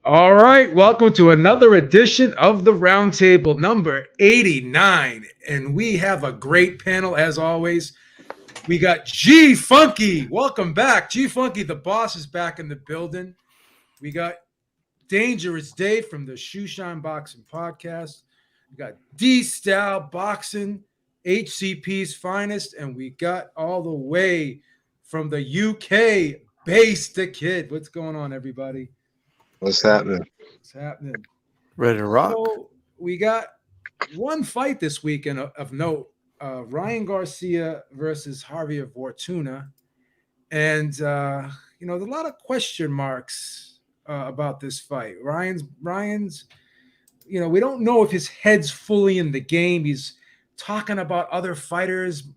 All right, welcome to another edition of the Roundtable number 89. And we have a great panel as always. We got G Funky. Welcome back. G Funky, the boss, is back in the building. We got Dangerous Dave from the Shoeshine Boxing Podcast. We got D Style Boxing, HCP's finest. And we got all the way from the UK, Base the Kid. What's going on, everybody? What's happening? What's happening? Ready to rock? So we got one fight this weekend of note: Ryan Garcia versus Javier Fortuna, and there's a lot of question marks about this fight. Ryan's, we don't know if his head's fully in the game. He's talking about other fighters,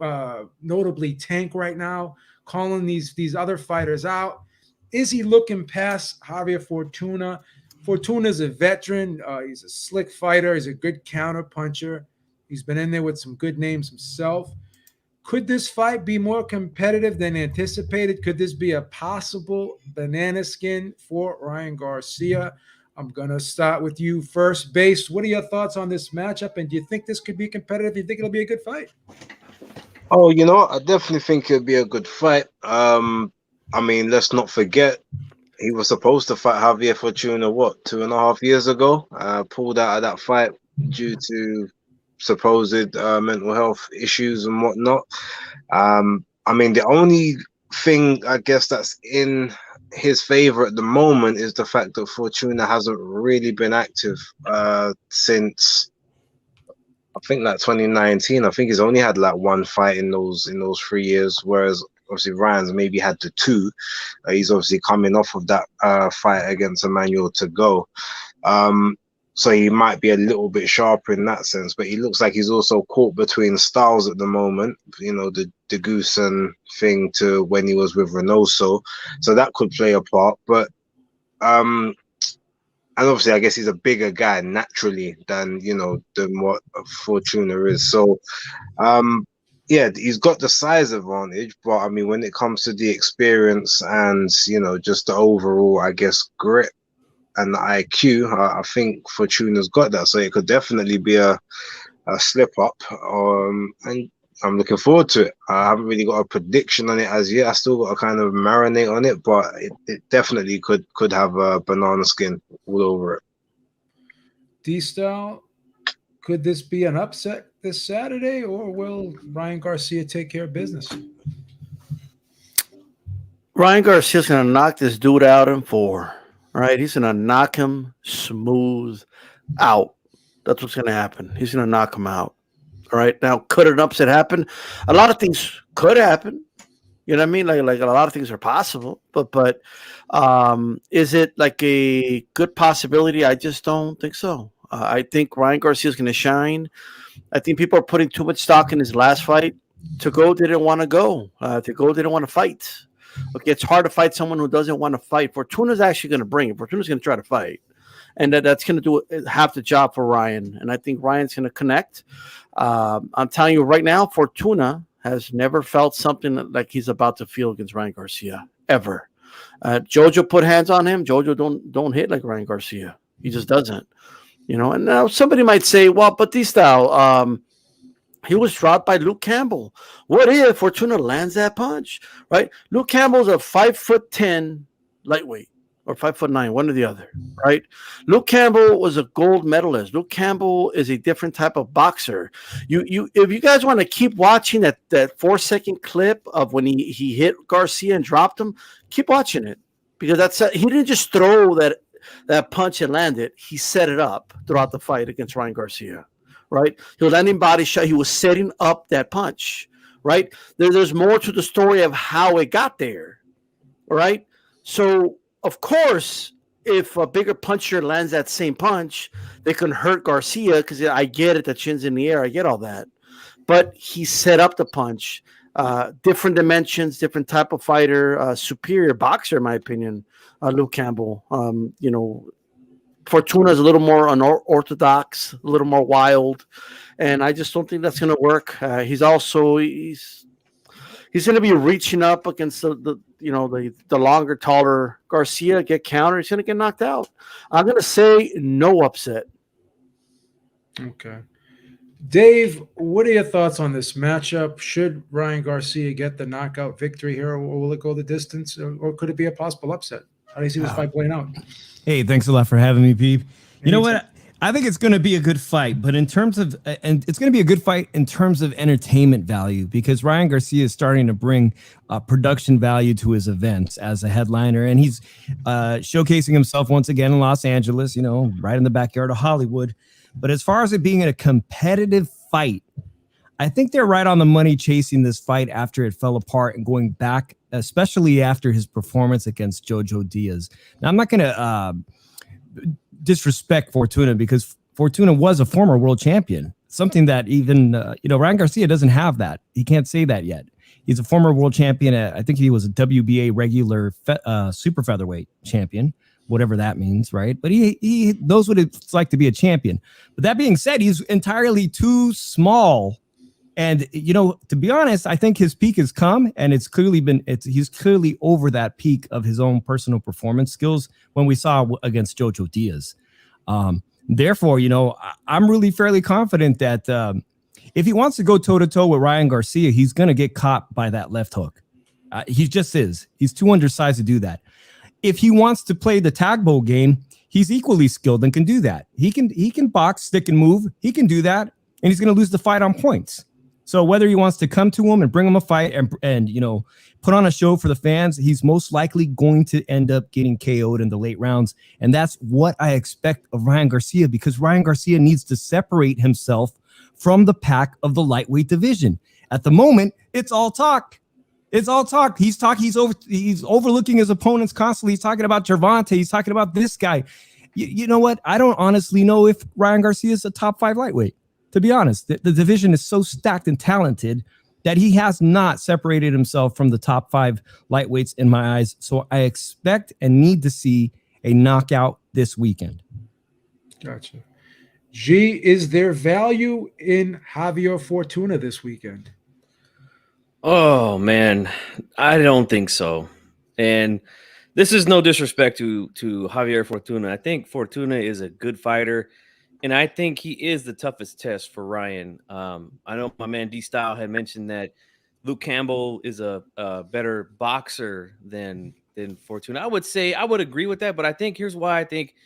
notably Tank right now, calling these other fighters out. Is he looking past Javier Fortuna? Fortuna's a veteran. He's a slick fighter. He's a good counter puncher. He's been in there with some good names himself. Could this fight be more competitive than anticipated? Could this be a possible banana skin for Ryan Garcia? I'm going to start with you first, Base. What are your thoughts on this matchup? And do you think this could be competitive? Do you think it'll be a good fight? Oh, I definitely think it'll be a good fight. Let's not forget he was supposed to fight Javier Fortuna, 2.5 years ago? Pulled out of that fight due to supposed mental health issues and whatnot. The only thing I guess that's in his favor at the moment is the fact that Fortuna hasn't really been active since I think like 2019. I think he's only had like one fight in those 3 years, whereas obviously Ryan's maybe had the two. He's obviously coming off of that fight against Emmanuel to go. So he might be a little bit sharper in that sense, but he looks like he's also caught between styles at the moment, the Goosen thing to when he was with Reynoso. So that could play a part. But and obviously I guess he's a bigger guy naturally than what Fortuna is. So yeah, he's got the size advantage, but when it comes to the experience and just the overall, I guess, grit and the IQ, I think Fortuna's got that. So it could definitely be a slip up. And I'm looking forward to it. I haven't really got a prediction on it as yet. I still got to kind of marinate on it, but it definitely could have a banana skin all over it. D-Style, could this be an upset this Saturday, or will Ryan Garcia take care of business? Ryan Garcia's going to knock this dude out in 4. Right? He's going to knock him smooth out. That's what's going to happen. He's going to knock him out. All right. Now, could an upset happen? A lot of things could happen. You know what I mean? Like a lot of things are possible. But is it like a good possibility? I just don't think so. I think Ryan Garcia is going to shine. I think people are putting too much stock in his last fight. Tago didn't want to go. Tago didn't want to fight. Okay, it's hard to fight someone who doesn't want to fight. Fortuna's actually going to bring it. Fortuna's going to try to fight. And that's going to do half the job for Ryan. And I think Ryan's going to connect. I'm telling you right now, Fortuna has never felt something like he's about to feel against Ryan Garcia, ever. Jojo put hands on him. Jojo don't hit like Ryan Garcia. He just doesn't. And now somebody might say, well, but this style, he was dropped by Luke Campbell. What if Fortuna lands that punch, right? Luke Campbell's a 5'10" lightweight or 5'9", one or the other, right? Luke Campbell was a gold medalist. Luke Campbell is a different type of boxer. If you guys want to keep watching that 4-second clip of when he hit Garcia and dropped him, keep watching it because he didn't just throw that punch and land it. He set it up throughout the fight against Ryan Garcia. Right? He was landing body shot. He was setting up that punch. Right? There's more to the story of how it got there. Right? So, of course, if a bigger puncher lands that same punch, they can hurt Garcia because I get it. The chin's in the air. I get all that. But he set up the punch. Different dimensions, different type of fighter, superior boxer, in my opinion, Luke Campbell. Fortuna is a little more unorthodox, a little more wild, and I just don't think that's going to work. He's He's going to be reaching up against the longer, taller Garcia, get countered. He's going to get knocked out. I'm going to say no upset. Okay. Dave, what are your thoughts on this matchup? Should Ryan Garcia get the knockout victory here, or will it go the distance, or could it be a possible upset? How do you see this fight playing out? Hey, thanks a lot for having me, Peep. You know what? I think it's going to be a good fight, but in terms of, and it's going to be a good fight in terms of entertainment value, because Ryan Garcia is starting to bring production value to his events as a headliner, and he's showcasing himself once again in Los Angeles, right in the backyard of Hollywood. But as far as it being a competitive fight, I think they're right on the money chasing this fight after it fell apart and going back, especially after his performance against Jojo Diaz. Now, I'm not going to disrespect Fortuna, because Fortuna was a former world champion, something that even, Ryan Garcia doesn't have that. He can't say that yet. He's a former world champion. I think he was a WBA regular super featherweight champion, whatever that means, right? But he knows what it's like to be a champion. But that being said, he's entirely too small. And, to be honest, I think his peak has come, and he's clearly over that peak of his own personal performance skills when we saw against Jojo Diaz. Therefore, I'm really fairly confident that if he wants to go toe-to-toe with Ryan Garcia, he's going to get caught by that left hook. He just is. He's too undersized to do that. If he wants to play the tag bowl game, he's equally skilled and can do that. He can box, stick, and move. He can do that, and he's going to lose the fight on points. So whether he wants to come to him and bring him a fight and put on a show for the fans, he's most likely going to end up getting KO'd in the late rounds. And that's what I expect of Ryan Garcia, because Ryan Garcia needs to separate himself from the pack of the lightweight division. At the moment, it's all talk. It's all talk. He's overlooking his opponents constantly. He's talking about Gervonta. He's talking about this guy. You know what? I don't honestly know if Ryan Garcia is a top 5 lightweight. To be honest, the division is so stacked and talented that he has not separated himself from the top 5 lightweights in my eyes. So I expect and need to see a knockout this weekend. Gotcha. G, is there value in Javier Fortuna this weekend? Oh, man, I don't think so. And this is no disrespect to Javier Fortuna. I think Fortuna is a good fighter, and I think he is the toughest test for Ryan. I know my man D-Style had mentioned that Luke Campbell is a better boxer than Fortuna. I would agree with that, but I think here's why I think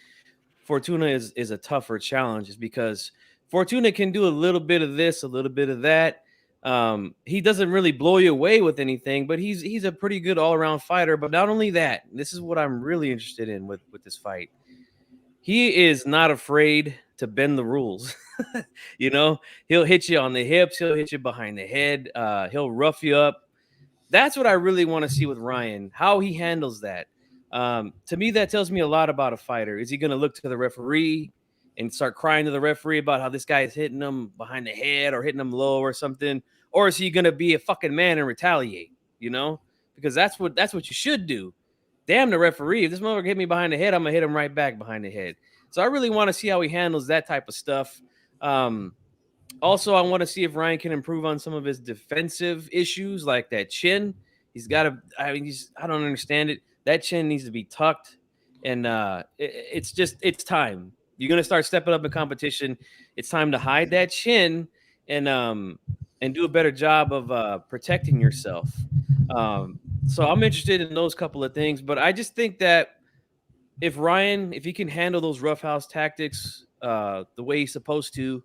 Fortuna is a tougher challenge, is because Fortuna can do a little bit of this, a little bit of that. He doesn't really blow you away with anything, but he's a pretty good all-around fighter. But not only that, this is what I'm really interested in with this fight. He is not afraid to bend the rules. He'll hit you on the hips. He'll hit you behind the head. He'll rough you up. That's what I really want to see with Ryan, how he handles that. To me, that tells me a lot about a fighter. Is he going to look to the referee and start crying to the referee about how this guy is hitting him behind the head or hitting him low or something? Or is he going to be a fucking man and retaliate, Because that's what you should do. Damn the referee. If this motherfucker hit me behind the head, I'm going to hit him right back behind the head. So I really want to see how he handles that type of stuff. Also, I want to see if Ryan can improve on some of his defensive issues, like that chin. He's got to, I don't understand it. That chin needs to be tucked. And it's time. You're going to start stepping up in competition. It's time to hide that chin and do a better job of protecting yourself. So I'm interested in those couple of things, but I just think that if he can handle those roughhouse tactics the way he's supposed to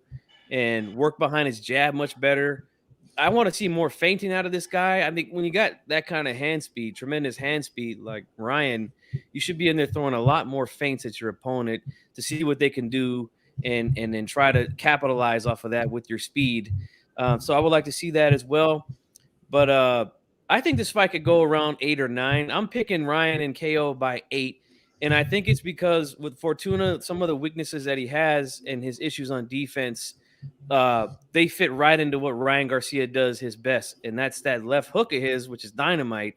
and work behind his jab much better, I want to see more feinting out of this guy. I think when you got that kind of hand speed, tremendous hand speed like Ryan, you should be in there throwing a lot more feints at your opponent to see what they can do and then try to capitalize off of that with your speed. So I would like to see that as well. But I think this fight could go around 8 or 9. I'm picking Ryan and KO by 8. And I think it's because with Fortuna, some of the weaknesses that he has and his issues on defense, they fit right into what Ryan Garcia does his best. And that's that left hook of his, which is dynamite.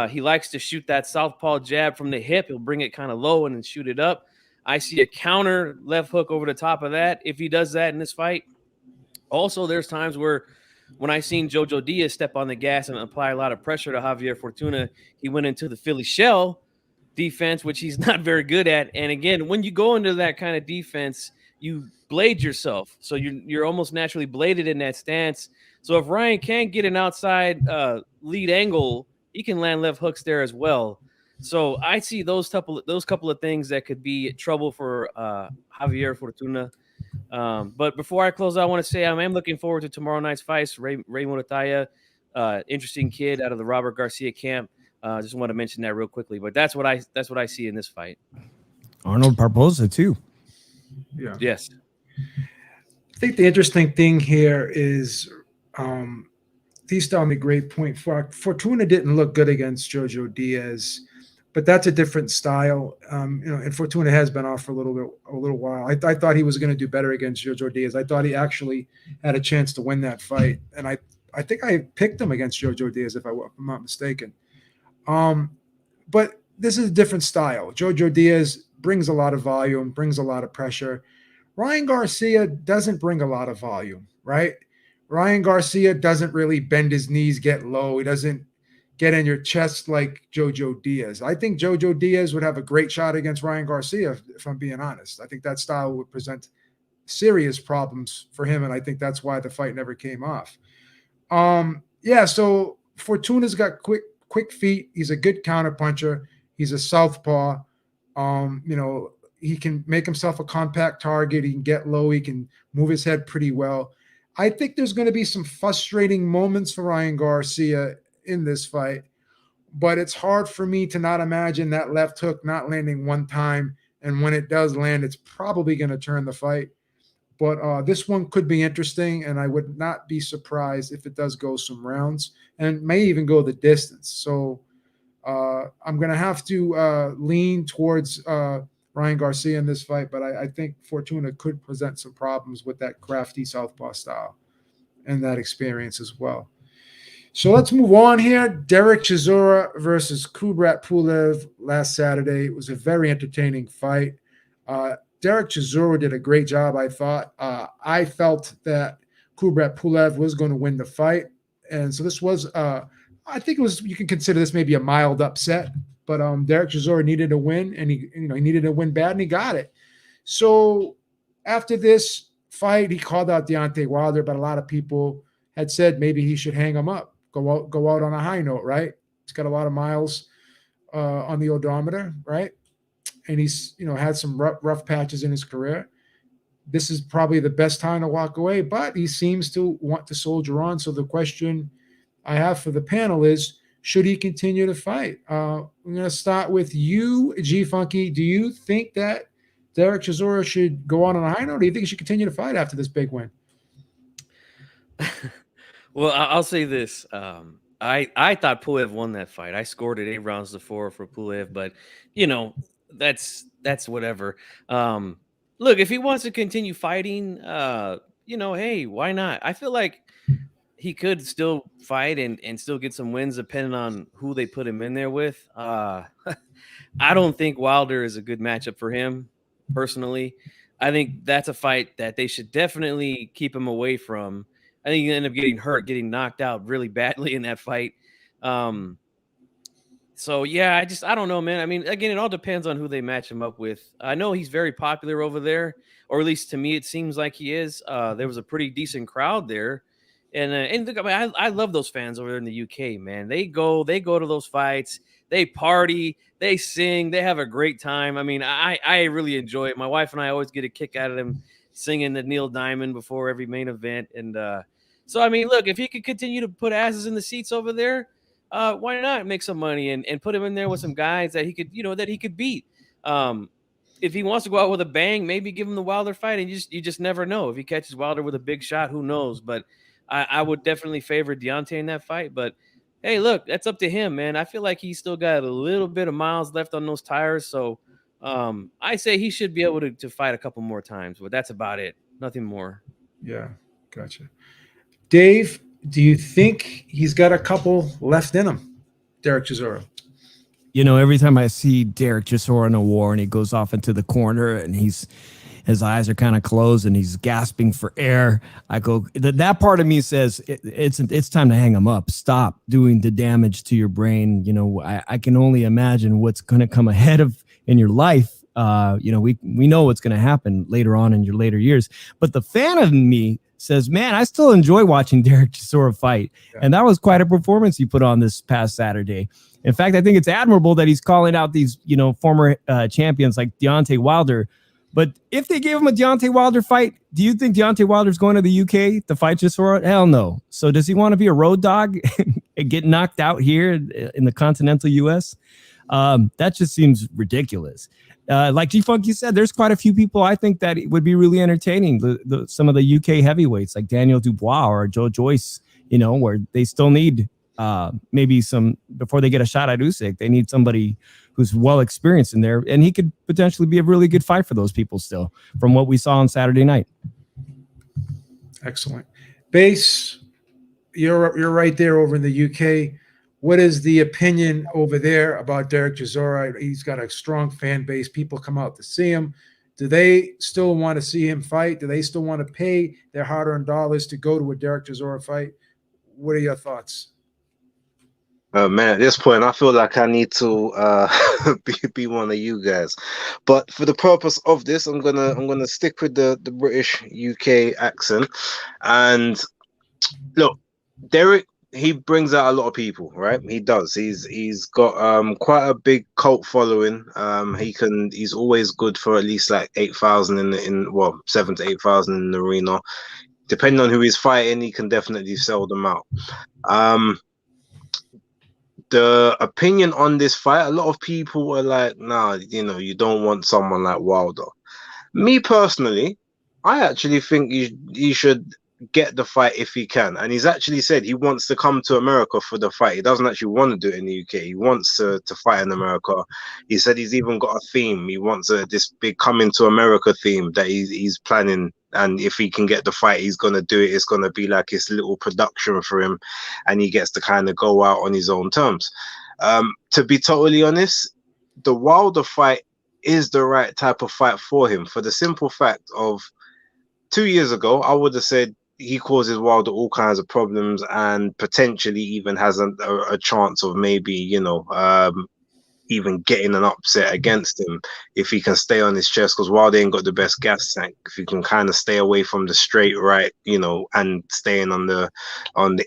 He likes to shoot that southpaw jab from the hip. He'll bring it kind of low and then shoot it up. I see a counter left hook over the top of that if he does that in this fight. Also, there's times where when I seen Jojo Diaz step on the gas and apply a lot of pressure to Javier Fortuna, he went into the Philly shell defense, which he's not very good at. And again, when you go into that kind of defense, you blade yourself. So you're almost naturally bladed in that stance. So if Ryan can't get an outside lead angle, he can land left hooks there as well. So I see those couple of things that could be trouble for Javier Fortuna. But before I close, I want to say I am looking forward to tomorrow night's fights. Rey Morataya, interesting kid out of the Robert Garcia camp. Just want to mention that real quickly. But that's what I see in this fight. Arnold Barboza too. Yeah. Yes. I think the interesting thing here is these tell me great point. Fortuna didn't look good against Jojo Diaz, but that's a different style. And Fortuna has been off for a little while. I thought he was going to do better against Jojo Diaz. I thought he actually had a chance to win that fight, and I think I picked him against Jojo Diaz if I'm not mistaken. But this is a different style. Jojo Diaz brings a lot of volume, brings a lot of pressure. Ryan Garcia doesn't bring a lot of volume, right? Ryan Garcia doesn't really bend his knees, get low. He doesn't get in your chest like Jojo Diaz. I think Jojo Diaz would have a great shot against Ryan Garcia, if I'm being honest. I think that style would present serious problems for him, and I think that's why the fight never came off. So Fortuna's got quick feet. He's a good counterpuncher. He's a southpaw. He can make himself a compact target. He can get low. He can move his head pretty well. I think there's going to be some frustrating moments for Ryan Garcia in this fight, but it's hard for me to not imagine that left hook not landing one time, and when it does land, it's probably going to turn the fight. But this one could be interesting, and I would not be surprised if it does go some rounds and may even go the distance. So I'm going to have to lean towards Ryan Garcia in this fight, but I think Fortuna could present some problems with that crafty southpaw style and that experience as well. So let's move on here. Dereck Chisora versus Kubrat Pulev last Saturday. It was a very entertaining fight. Dereck Chisora did a great job, I thought. I felt that Kubrat Pulev was going to win the fight. And so this was, I think it was, you can consider this maybe a mild upset, but Dereck Chisora needed a win, and he needed to win bad, and he got it. So after this fight, he called out Deontay Wilder, but a lot of people had said maybe he should hang him up, go out on a high note, right? He's got a lot of miles on the odometer, right? And he's, had some rough patches in his career. This is probably the best time to walk away, but he seems to want to soldier on. So the question I have for the panel is, should he continue to fight? I'm going to start with you, G Funky. Do you think that Dereck Chisora should go on a high note? Or do you think he should continue to fight after this big win? Well, I'll say this. I thought Pulev won that fight. I scored it 8 rounds to 4 for Pulev, but that's whatever. Look, if he wants to continue fighting, hey, why not? I feel like he could still fight and still get some wins depending on who they put him in there with. I don't think Wilder is a good matchup for him, personally. I think that's a fight that they should definitely keep him away from. I think he ended up getting hurt, getting knocked out really badly in that fight. So, yeah, I don't know, man. I mean, again, it all depends on who they match him up with. I know he's very popular over there, or at least to me it seems like he is. There was a pretty decent crowd there. And look, I love those fans over there in the UK, man. They go to those fights, they party, they sing, they have a great time. I mean, I really enjoy it. My wife and I always get a kick out of them singing the Neil Diamond before every main event. And so, I mean, look, if he could continue to put asses in the seats over there, why not make some money and put him in there with some guys that he could beat. If he wants to go out with a bang, maybe give him the Wilder fight, and you just never know. If he catches Wilder with a big shot, who knows? But I would definitely favor Deontay in that fight. But hey, look, that's up to him, man. I feel like he's still got a little bit of miles left on those tires. So I say he should be able to fight a couple more times, but that's about it. Nothing more. Yeah, gotcha. Dave, do you think he's got a couple left in him, Dereck Chisora? Every time I see Dereck Chisora in a war and he goes off into the corner and he's his eyes are kind of closed and he's gasping for air. I go, that part of me says it's time to hang him up. Stop doing the damage to your brain. You know, I can only imagine what's going to come ahead of in your life. You know, we know what's going to happen later on in your later years, but the fan of me says, man, I still enjoy watching Dereck Chisora fight. Yeah. And that was quite a performance he put on this past Saturday. In fact, I think it's admirable that he's calling out these, you know, former champions like Deontay Wilder. But if they gave him a Deontay Wilder fight, do you think Deontay Wilder's going to the UK to fight Chisora? Hell no. So does he want to be a road dog and get knocked out here in the continental US? That just seems ridiculous. Like G-Funk, you said, there's quite a few people I think that it would be really entertaining. Some of the UK heavyweights like Daniel Dubois or Joe Joyce, you know, where they still need maybe some, before they get a shot at Usyk, they need somebody who's well experienced in there, and he could potentially be a really good fight for those people still, from what we saw on Saturday night. Excellent. Base, you're right there over in the UK. What is the opinion over there about Dereck Chisora? He's got a strong fan base. People come out to see him. Do they still want to see him fight? Do they still want to pay their hard-earned dollars to go to a Dereck Chisora fight? What are your thoughts? Man, at this point, I feel like I need to be one of you guys. But for the purpose of this, I'm gonna stick with the British UK accent. And look, Dereck, he brings out a lot of people, right? He does. He's got quite a big cult following. He's always good for at least like 8,000 in 7 to 8,000 in the arena. Depending on who he's fighting, he can definitely sell them out. The opinion on this fight, a lot of people are like, nah, you know, you don't want someone like Wilder. Me personally, I actually think he should get the fight if he can. And he's actually said he wants to come to America for the fight. He doesn't actually want to do it in the UK. He wants to fight in America. He said he's even got a theme. He wants this big coming to America theme that he's planning. And if he can get the fight, he's going to do it. It's going to be like his little production for him. And he gets to kind of go out on his own terms. To be totally honest, the Wilder fight is the right type of fight for him, for the simple fact of 2 years ago, I would have said he causes Wilder all kinds of problems and potentially even has a chance of maybe, you know, even getting an upset against him if he can stay on his chest, because Wilder ain't got the best gas tank. If he can kind of stay away from the straight right, you know, and staying on the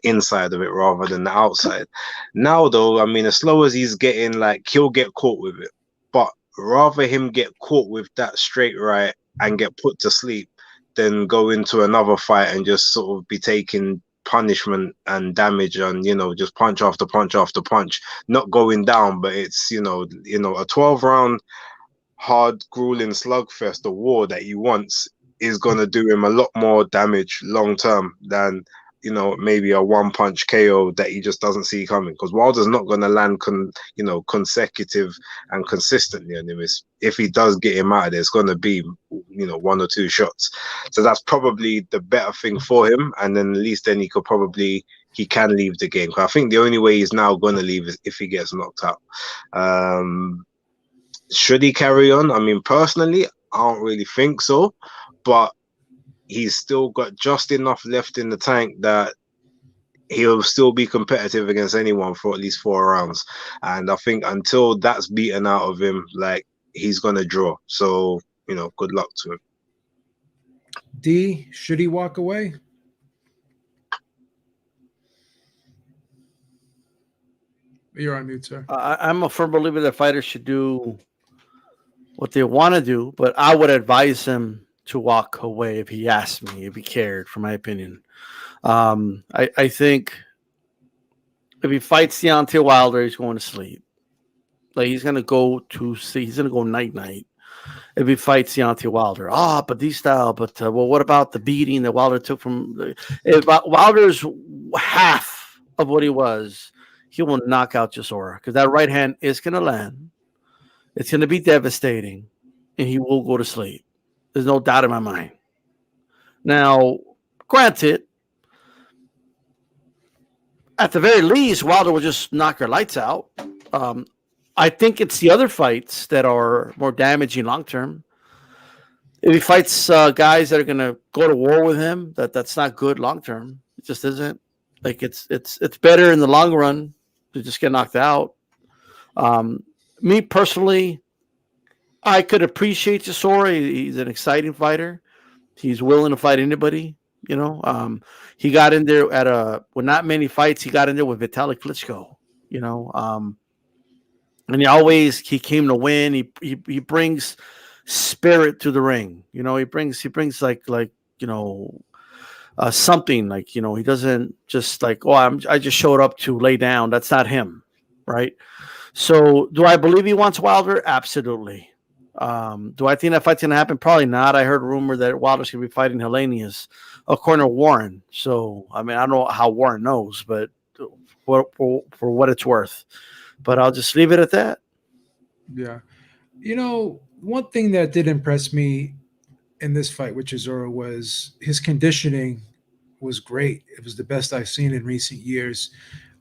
inside of it rather than the outside. Now, though, I mean, as slow as he's getting, like, he'll get caught with it. But rather him get caught with that straight right and get put to sleep than go into another fight and just sort of be taking punishment and damage and, you know, just punch after punch after punch, not going down, but it's, you know, a 12-round hard grueling slugfest, a war that he wants, is going to do him a lot more damage long term than, you know, maybe a one-punch KO that he just doesn't see coming, because Wilder's not going to land consecutive and consistently on him. If he does get him out of there, it's going to be, you know, 1 or 2 shots. So that's probably the better thing for him, and then at least then he can leave the game. I think the only way he's now going to leave is if he gets knocked out. Should he carry on? I mean, personally, I don't really think so, but he's still got just enough left in the tank that he'll still be competitive against anyone for at least 4 rounds. And I think until that's beaten out of him, like, he's going to draw. So, you know, good luck to him. D, should he walk away? You're on mute, sir. I'm a firm believer that fighters should do what they want to do, but I would advise him to walk away if he asked me, if he cared, for my opinion. I think if he fights Deontay Wilder, he's going to sleep. Like, he's going to go to sleep. He's going to go night-night if he fights Deontay Wilder. But these style. But, well, what about the beating that Wilder took from if Wilder's half of what he was, he will knock out Chisora, because that right hand is going to land. It's going to be devastating, and he will go to sleep. There's no doubt in my mind. Now, granted, at the very least, Wilder will just knock your lights out. I think it's the other fights that are more damaging long term. If he fights guys that are gonna go to war with him, that's not good long term. It just isn't. Like it's better in the long run to just get knocked out. Me personally, I could appreciate Chisora. He's an exciting fighter. He's willing to fight anybody. You know, he got in there with not many fights. He got in there with Vitali Klitschko. You know, and he came to win. He brings spirit to the ring. You know, he brings like something like he doesn't just like I just showed up to lay down. That's not him, right? So do I believe he wants Wilder? Absolutely. Do I think that fight's gonna happen? Probably not. I heard a rumor that Wilder's gonna be fighting Helenius, according to Warren. So I mean, I don't know how Warren knows, but for what it's worth. But I'll just leave it at that. Yeah. One thing that did impress me in this fight with Chisora was his conditioning was great. It was the best I've seen in recent years.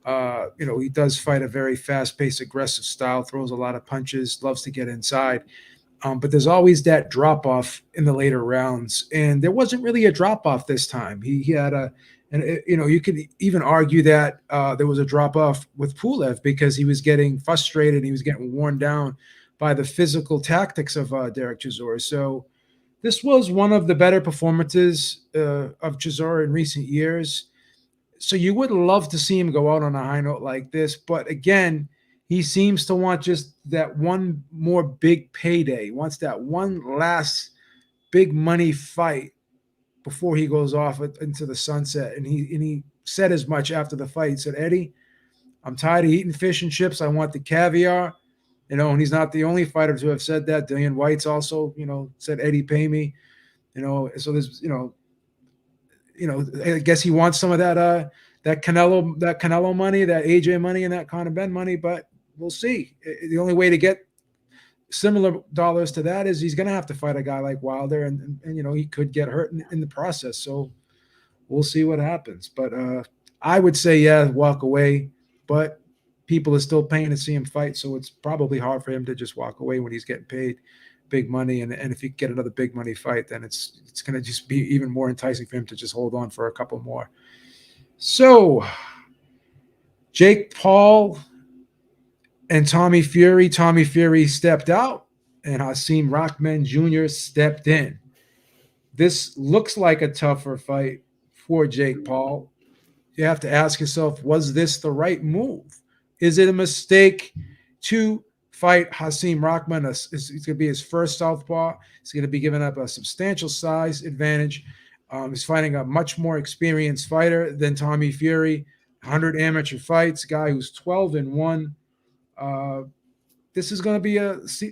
He does fight a very fast-paced, aggressive style, throws a lot of punches, loves to get inside. But there's always that drop-off in the later rounds. And there wasn't really a drop-off this time. He had you could even argue that there was a drop-off with Pulev because he was getting frustrated. He was getting worn down by the physical tactics of Dereck Chisora. So this was one of the better performances of Chisora in recent years. So you would love to see him go out on a high note like this. But again, he seems to want just that one more big payday. He wants that one last big money fight before he goes off into the sunset. And he said as much after the fight. He said, Eddie, I'm tired of eating fish and chips. I want the caviar. And he's not the only fighter to have said that. Dillian White's also, said, Eddie, pay me. So there's, I guess he wants some of that Canelo money, that AJ money, and that Conor Benn money, but we'll see. The only way to get similar dollars to that is he's going to have to fight a guy like Wilder, and he could get hurt in the process. So we'll see what happens. But I would say, yeah, walk away. But people are still paying to see him fight, so it's probably hard for him to just walk away when he's getting paid big money. And if he get another big money fight, then it's going to just be even more enticing for him to just hold on for a couple more. So Jake Paul and Tommy Fury. Tommy Fury stepped out, and Hasim Rahman Jr. stepped in. This looks like a tougher fight for Jake Paul. You have to ask yourself, was this the right move? Is it a mistake to fight Hasim Rahman? It's going to be his first southpaw. He's going to be giving up a substantial size advantage. He's fighting a much more experienced fighter than Tommy Fury. 100 amateur fights, guy who's 12-1. This is going to be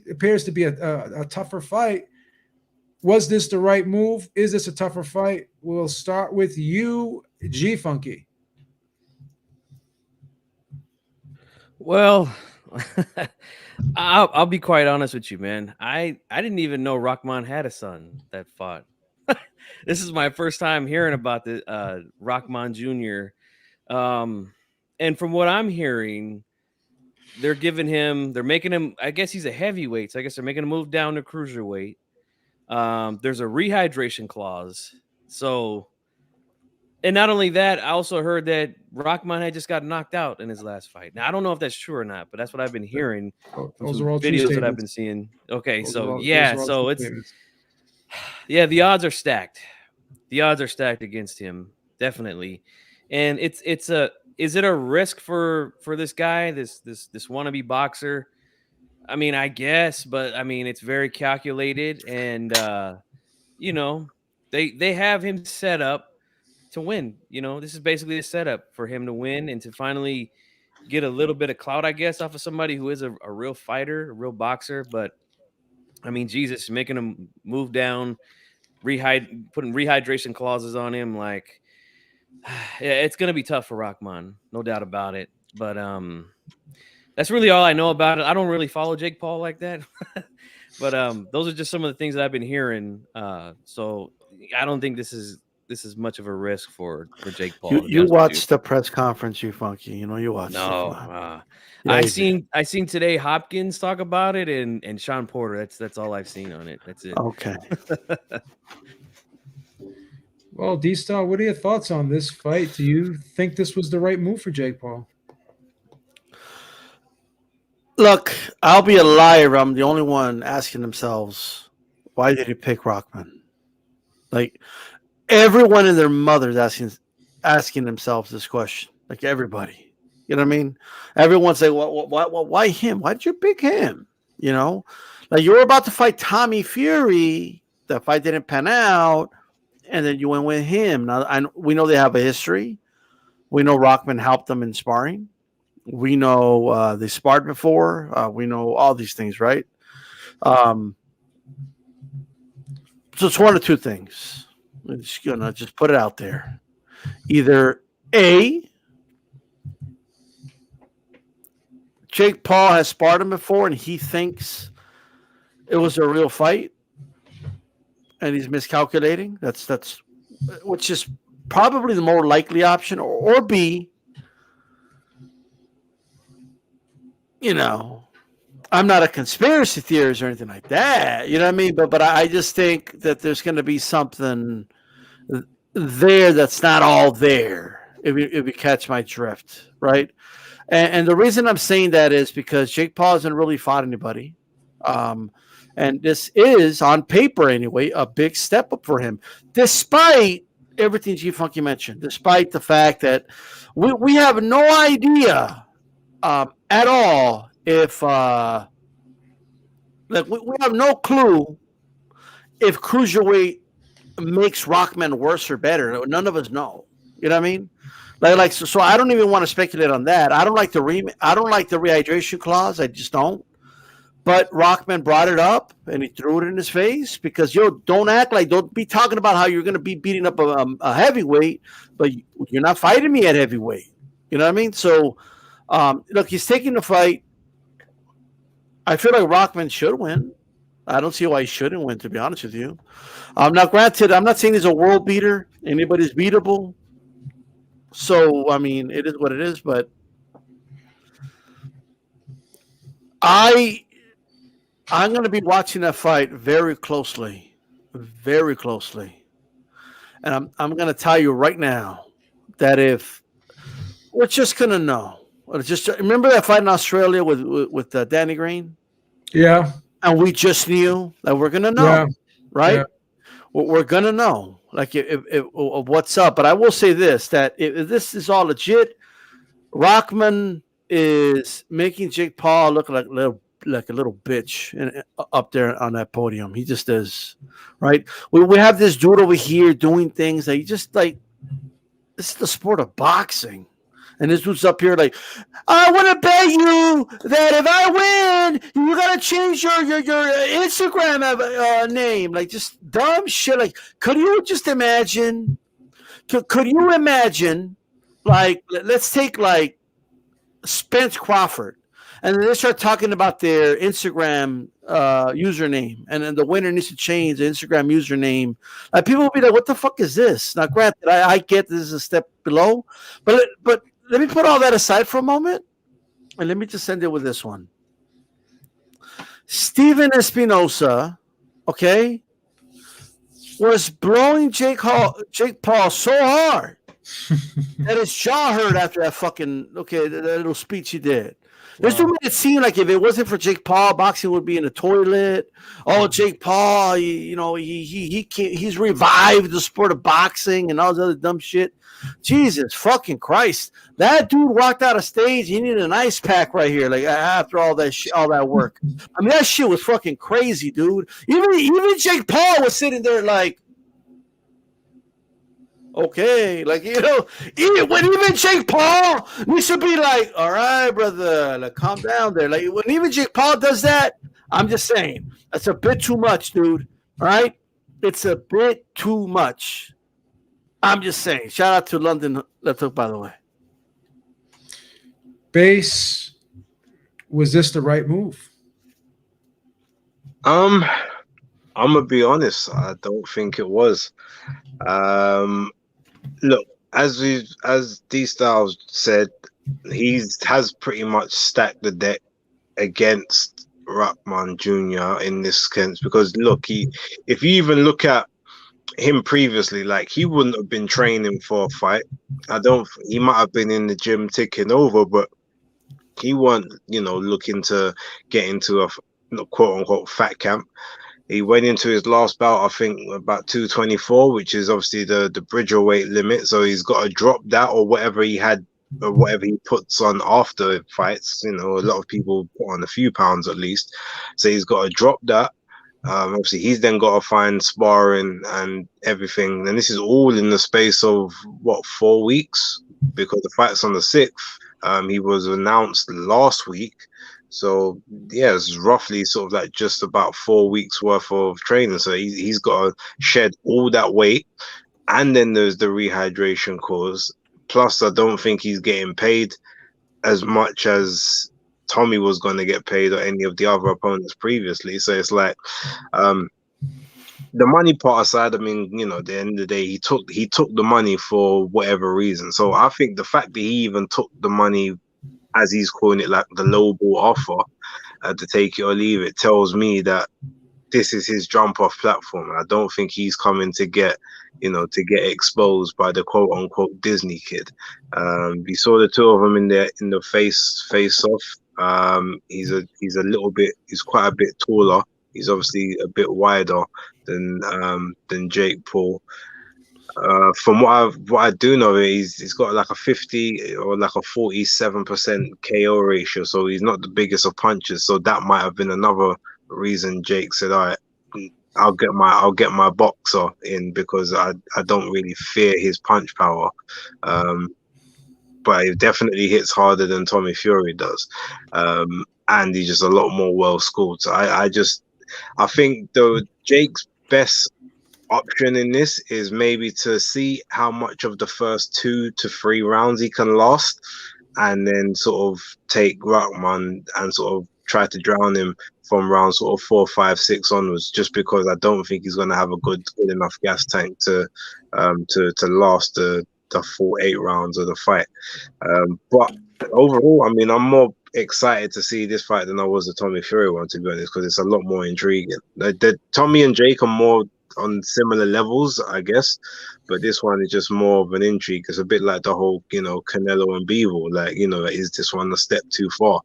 appears to be a tougher fight. Was this the right move? Is this a tougher fight? We'll start with you, G Funky. Well, I'll be quite honest with you, man. I didn't even know Rahman had a son that fought. This is my first time hearing about the Rahman Jr. And from what I'm hearing, they're making him, I guess he's a heavyweight, so I guess they're making him move down to cruiserweight. There's a rehydration clause. So, and not only that, I also heard that Rahman had just got knocked out in his last fight. Now, I don't know if that's true or not, but that's what I've been hearing from Those are all videos that I've been seeing. Okay, those so are all it's statements. yeah, the odds are stacked. The odds are stacked against him, definitely. And is it a risk for this guy, this wannabe boxer? I mean, I guess, but I mean, it's very calculated, and they have him set up to win. This is basically a setup for him to win and to finally get a little bit of clout, I guess, off of somebody who is a real fighter, a real boxer. But I mean, Jesus, making him move down, putting rehydration clauses on him, like, yeah, it's gonna be tough for Rahman, no doubt about it. But that's really all I know about it. I don't really follow Jake Paul like that. But those are just some of the things that I've been hearing. So I don't think this is this is much of a risk for Jake Paul. You, to be you honest with watched the press conference, you funky. You know, you watched it. No, Come on. I seen today Hopkins talk about it and Sean Porter. That's all I've seen on it. That's it. Okay. Well, D-Star, what are your thoughts on this fight? Do you think this was the right move for Jake Paul? Look, I'll be a liar. I'm the only one asking themselves, why did he pick Rockman? Like, everyone and their mother's asking themselves this question. Like, everybody. You know what I mean? Everyone's like, why him? Why did you pick him? You know? Like, you were about to fight Tommy Fury. That fight didn't pan out. And then you went with him. Now, we know they have a history. We know Rockman helped them in sparring. We know they sparred before. We know all these things, right? So it's one of two things. I'm just gonna just put it out there. Either A, Jake Paul has sparred him before and he thinks it was a real fight and he's miscalculating. That's which is probably the more likely option. Or B, you know, I'm not a conspiracy theorist or anything like that. You know what I mean? But I just think that there's going to be something there that's not all there, if you catch my drift, right? And the reason I'm saying that is because Jake Paul hasn't really fought anybody. And this is, on paper anyway, a big step up for him, despite everything G Funky mentioned, despite the fact that we have no idea at all if like we have no clue if cruiserweight makes Rockman worse or better. None of us know. You know what I mean? So I don't even want to speculate on that. I don't like the rehydration clause. I just don't. But Rockman brought it up and he threw it in his face because don't be talking about how you're going to be beating up a heavyweight, but you're not fighting me at heavyweight. You know what I mean? So look, he's taking the fight. I feel like Rockman should win. I don't see why he shouldn't win, to be honest with you. Now, granted, I'm not saying he's a world beater. Anybody's beatable. So, I mean, it is what it is. But I'm going to be watching that fight very closely. Very closely. And I'm going to tell you right now that if we're just going to know. Just remember that fight in Australia with Danny Green? Yeah. And we just knew that we're going to know, right? Yeah. We're going to know, like, if what's up. But I will say this, that if this is all legit, Rockman is making Jake Paul look like a little bitch up there on that podium. He just is, right? We have this dude over here doing things that you just like. This is the sport of boxing. And this dude's up here like, I want to bet you that if I win, you got to change your Instagram name. Like, just dumb shit. Like, could you just imagine? Could you imagine, like, let's take, like, Spence Crawford. And then they start talking about their Instagram username. And then the winner needs to change the Instagram username. Like, people will be like, what the fuck is this? Now, granted, I get this is a step below. But let me put all that aside for a moment. And let me just end it with this one. Steven Espinosa, okay, was blowing Jake Paul so hard that his jaw hurt after that that little speech he did. There's no way it seemed like if it wasn't for Jake Paul, boxing would be in the toilet. Oh, Jake Paul, he's revived the sport of boxing and all this other dumb shit. Jesus fucking Christ. That dude walked out of stage. He needed an ice pack right here, like, after all that work. I mean, that shit was fucking crazy, dude. Even Jake Paul was sitting there like, okay, like, even Jake Paul needs to be like, all right, brother, like, calm down there. Like, when even Jake Paul does that, I'm just saying, that's a bit too much, dude. All right? It's a bit too much. I'm just saying. Shout out to London Left Hook, by the way. Base, was this the right move? I'm I'm gonna be honest. I don't think it was. Look, as D Styles said, has pretty much stacked the deck against Rahman Jr. in this sense because look, if you even look at him previously, like he wouldn't have been training for a fight. He might have been in the gym ticking over, but he wasn't, looking to get into a quote unquote fat camp. He went into his last bout, I think, about 224, which is obviously the bridgerweight limit. So he's got to drop that or whatever he had, or whatever he puts on after fights. A lot of people put on a few pounds at least. So he's got to drop that. Obviously, he's then got to find sparring and everything. And this is all in the space of, 4 weeks? Because the fight's on the 6th. He was announced last week. So yeah, it's roughly sort of like just about 4 weeks worth of training. So he's got to shed all that weight, and then there's the rehydration course. Plus, I don't think he's getting paid as much as Tommy was going to get paid or any of the other opponents previously. So it's like, the money part aside, I mean, at the end of the day, he took the money for whatever reason. So I think the fact that he even took the money, as he's calling it, like the lowball offer, to take it or leave it, tells me that this is his jump off platform. I don't think he's coming to get exposed by the quote unquote Disney kid. We saw the two of them in the face off. He's quite a bit taller. He's obviously a bit wider than Jake Paul. From what I do know, he's got like a 50 or like a 47% KO ratio, so he's not the biggest of punches. So that might have been another reason Jake said, "All right, I'll get my boxer in because I don't really fear his punch power." But it definitely hits harder than Tommy Fury does, and he's just a lot more well schooled. So I think though Jake's best option in this is maybe to see how much of the first 2 to 3 rounds he can last, and then sort of take Rahman and sort of try to drown him from round sort of 4, 5, 6 onwards, just because I don't think he's going to have a good enough gas tank to last the full 8 rounds of the fight. But overall, I mean, I'm more excited to see this fight than I was the Tommy Fury one, to be honest, because it's a lot more intriguing. The Tommy and Jake are more on similar levels, I guess, but this one is just more of an intrigue. It's a bit like the whole, Canelo and Bivol. Like, is this one a step too far?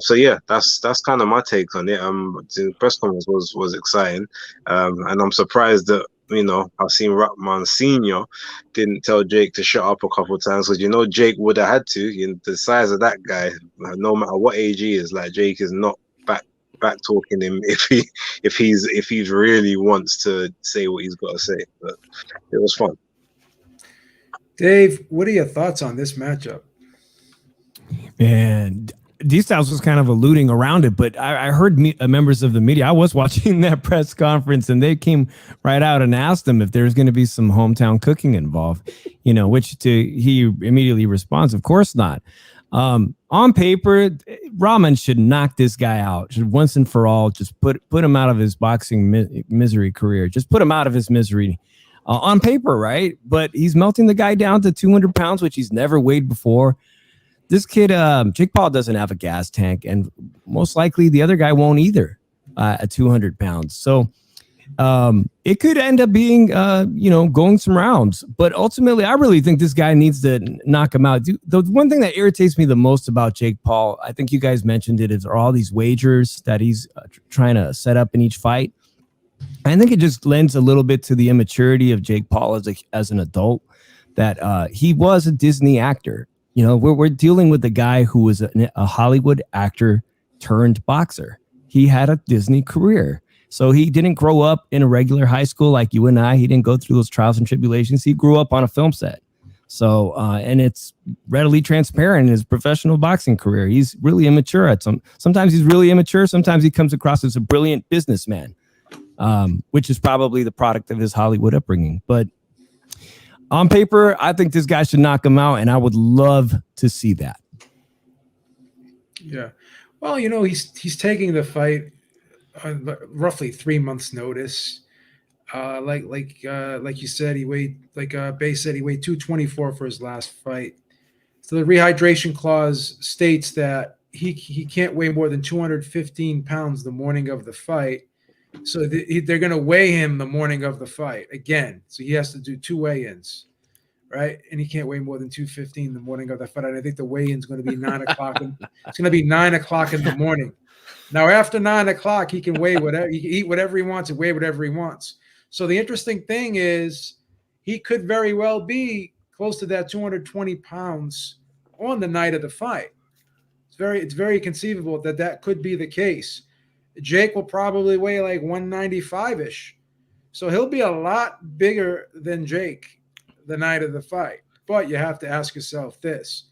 So yeah, that's kind of my take on it. The press conference was exciting, and I'm surprised that Hasim Rahman Sr. didn't tell Jake to shut up a couple of times, because Jake would have had to. The size of that guy, no matter what age he is, like Jake is not back talking him if he's really wants to say what he's got to say. But it was fun. Dave, what are your thoughts on this matchup? And D-Styles was kind of alluding around it, but I heard members of the media. I was watching that press conference, and they came right out and asked him if there's going to be some hometown cooking involved, which he immediately responds, of course not. On paper, Rahman should knock this guy out. Should once and for all just put him out of his boxing misery career. Just put him out of his misery on paper, right? But he's melting the guy down to 200 pounds, which he's never weighed before. This kid, Jake Paul, doesn't have a gas tank, and most likely the other guy won't either at 200 pounds. So it could end up being, going some rounds. But ultimately, I really think this guy needs to knock him out. The one thing that irritates me the most about Jake Paul, I think you guys mentioned it, is all these wagers that he's trying to set up in each fight. I think it just lends a little bit to the immaturity of Jake Paul as an adult, that he was a Disney actor. We're dealing with a guy who was a Hollywood actor turned boxer. He had a Disney career. So he didn't grow up in a regular high school like you and I. He didn't go through those trials and tribulations. He grew up on a film set. So, and it's readily transparent in his professional boxing career. He's really immature sometimes he's really immature. Sometimes he comes across as a brilliant businessman, which is probably the product of his Hollywood upbringing. But on paper, I think this guy should knock him out, and I would love to see that. Yeah. Well, he's taking the fight roughly 3 months notice. Like you said, he weighed Bay said he weighed 224 for his last fight. So the rehydration clause states that he can't weigh more than 215 pounds the morning of the fight. So they're going to weigh him the morning of the fight again. So he has to do 2 weigh-ins, right? And he can't weigh more than 215 the morning of the fight. And I think the weigh-in is going to be 9 o'clock. It's going to be 9 o'clock in the morning. Now, after 9 o'clock, he can weigh whatever, he can eat whatever he wants and weigh whatever he wants. So the interesting thing is he could very well be close to that 220 pounds on the night of the fight. It's very conceivable that could be the case. Jake will probably weigh like 195-ish. So he'll be a lot bigger than Jake the night of the fight. But you have to ask yourself this.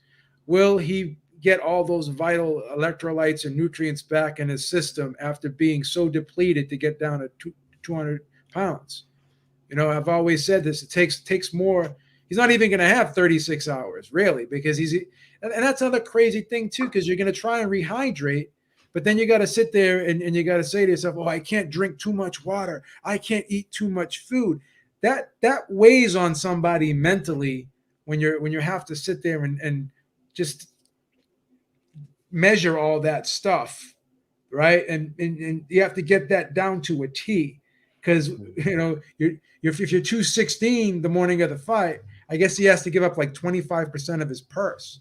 Will he get all those vital electrolytes and nutrients back in his system after being so depleted to get down to 200 pounds? You know, I've always said this. It takes more. He's not even going to have 36 hours, really, because and that's another crazy thing, too, because you're going to try and rehydrate, but then you got to sit there and you got to say to yourself, oh, I can't drink too much water. I can't eat too much food. That weighs on somebody mentally when you have to sit there and just measure all that stuff, right? And you have to get that down to a T, because you know if you're 216 the morning of the fight, I guess he has to give up like 25% of his purse.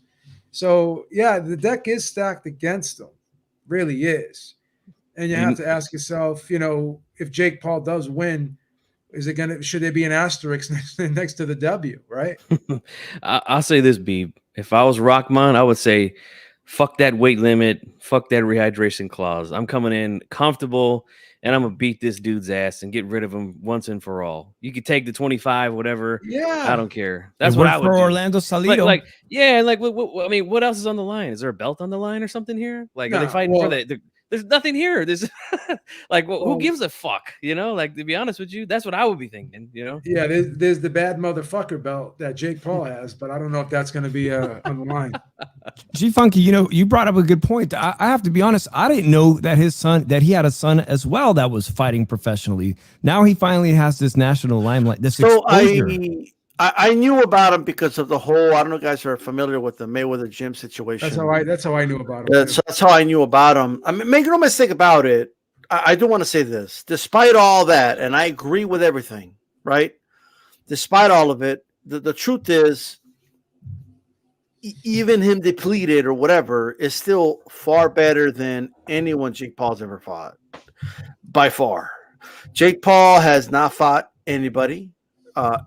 So yeah, the deck is stacked against him, really is. And you have to ask yourself, you know, if Jake Paul does win, should there be an asterisk next to the W, right? I'll say this, Beeb. If I was Rahman, I would say, fuck that weight limit, fuck that rehydration clause. I'm coming in comfortable, and I'm gonna beat this dude's ass and get rid of him once and for all. You could take the 25, whatever. Yeah, I don't care. That's what I would for do. Orlando Salido. I mean, what else is on the line? Is there a belt on the line or something here? Like, are they No, fighting well, for the there's nothing here. There's like, well, who gives a fuck? You know, like, to be honest with you, that's what I would be thinking. You know? Yeah, there's the bad motherfucker belt that Jake Paul has, but I don't know if that's going to be on the line. G Funky, you know, you brought up a good point. I have to be honest, I didn't know that he had a son as well that was fighting professionally. Now he finally has this national limelight, this exposure. I knew about him because of the whole, I don't know if you guys are familiar with the Mayweather gym situation. That's how I knew about him. That's how I knew about him. I mean, make no mistake about it. I do want to say this. Despite all that, and I agree with everything, right? Despite all of it, the truth is, even him depleted or whatever is still far better than anyone Jake Paul's ever fought. By far. Jake Paul has not fought anybody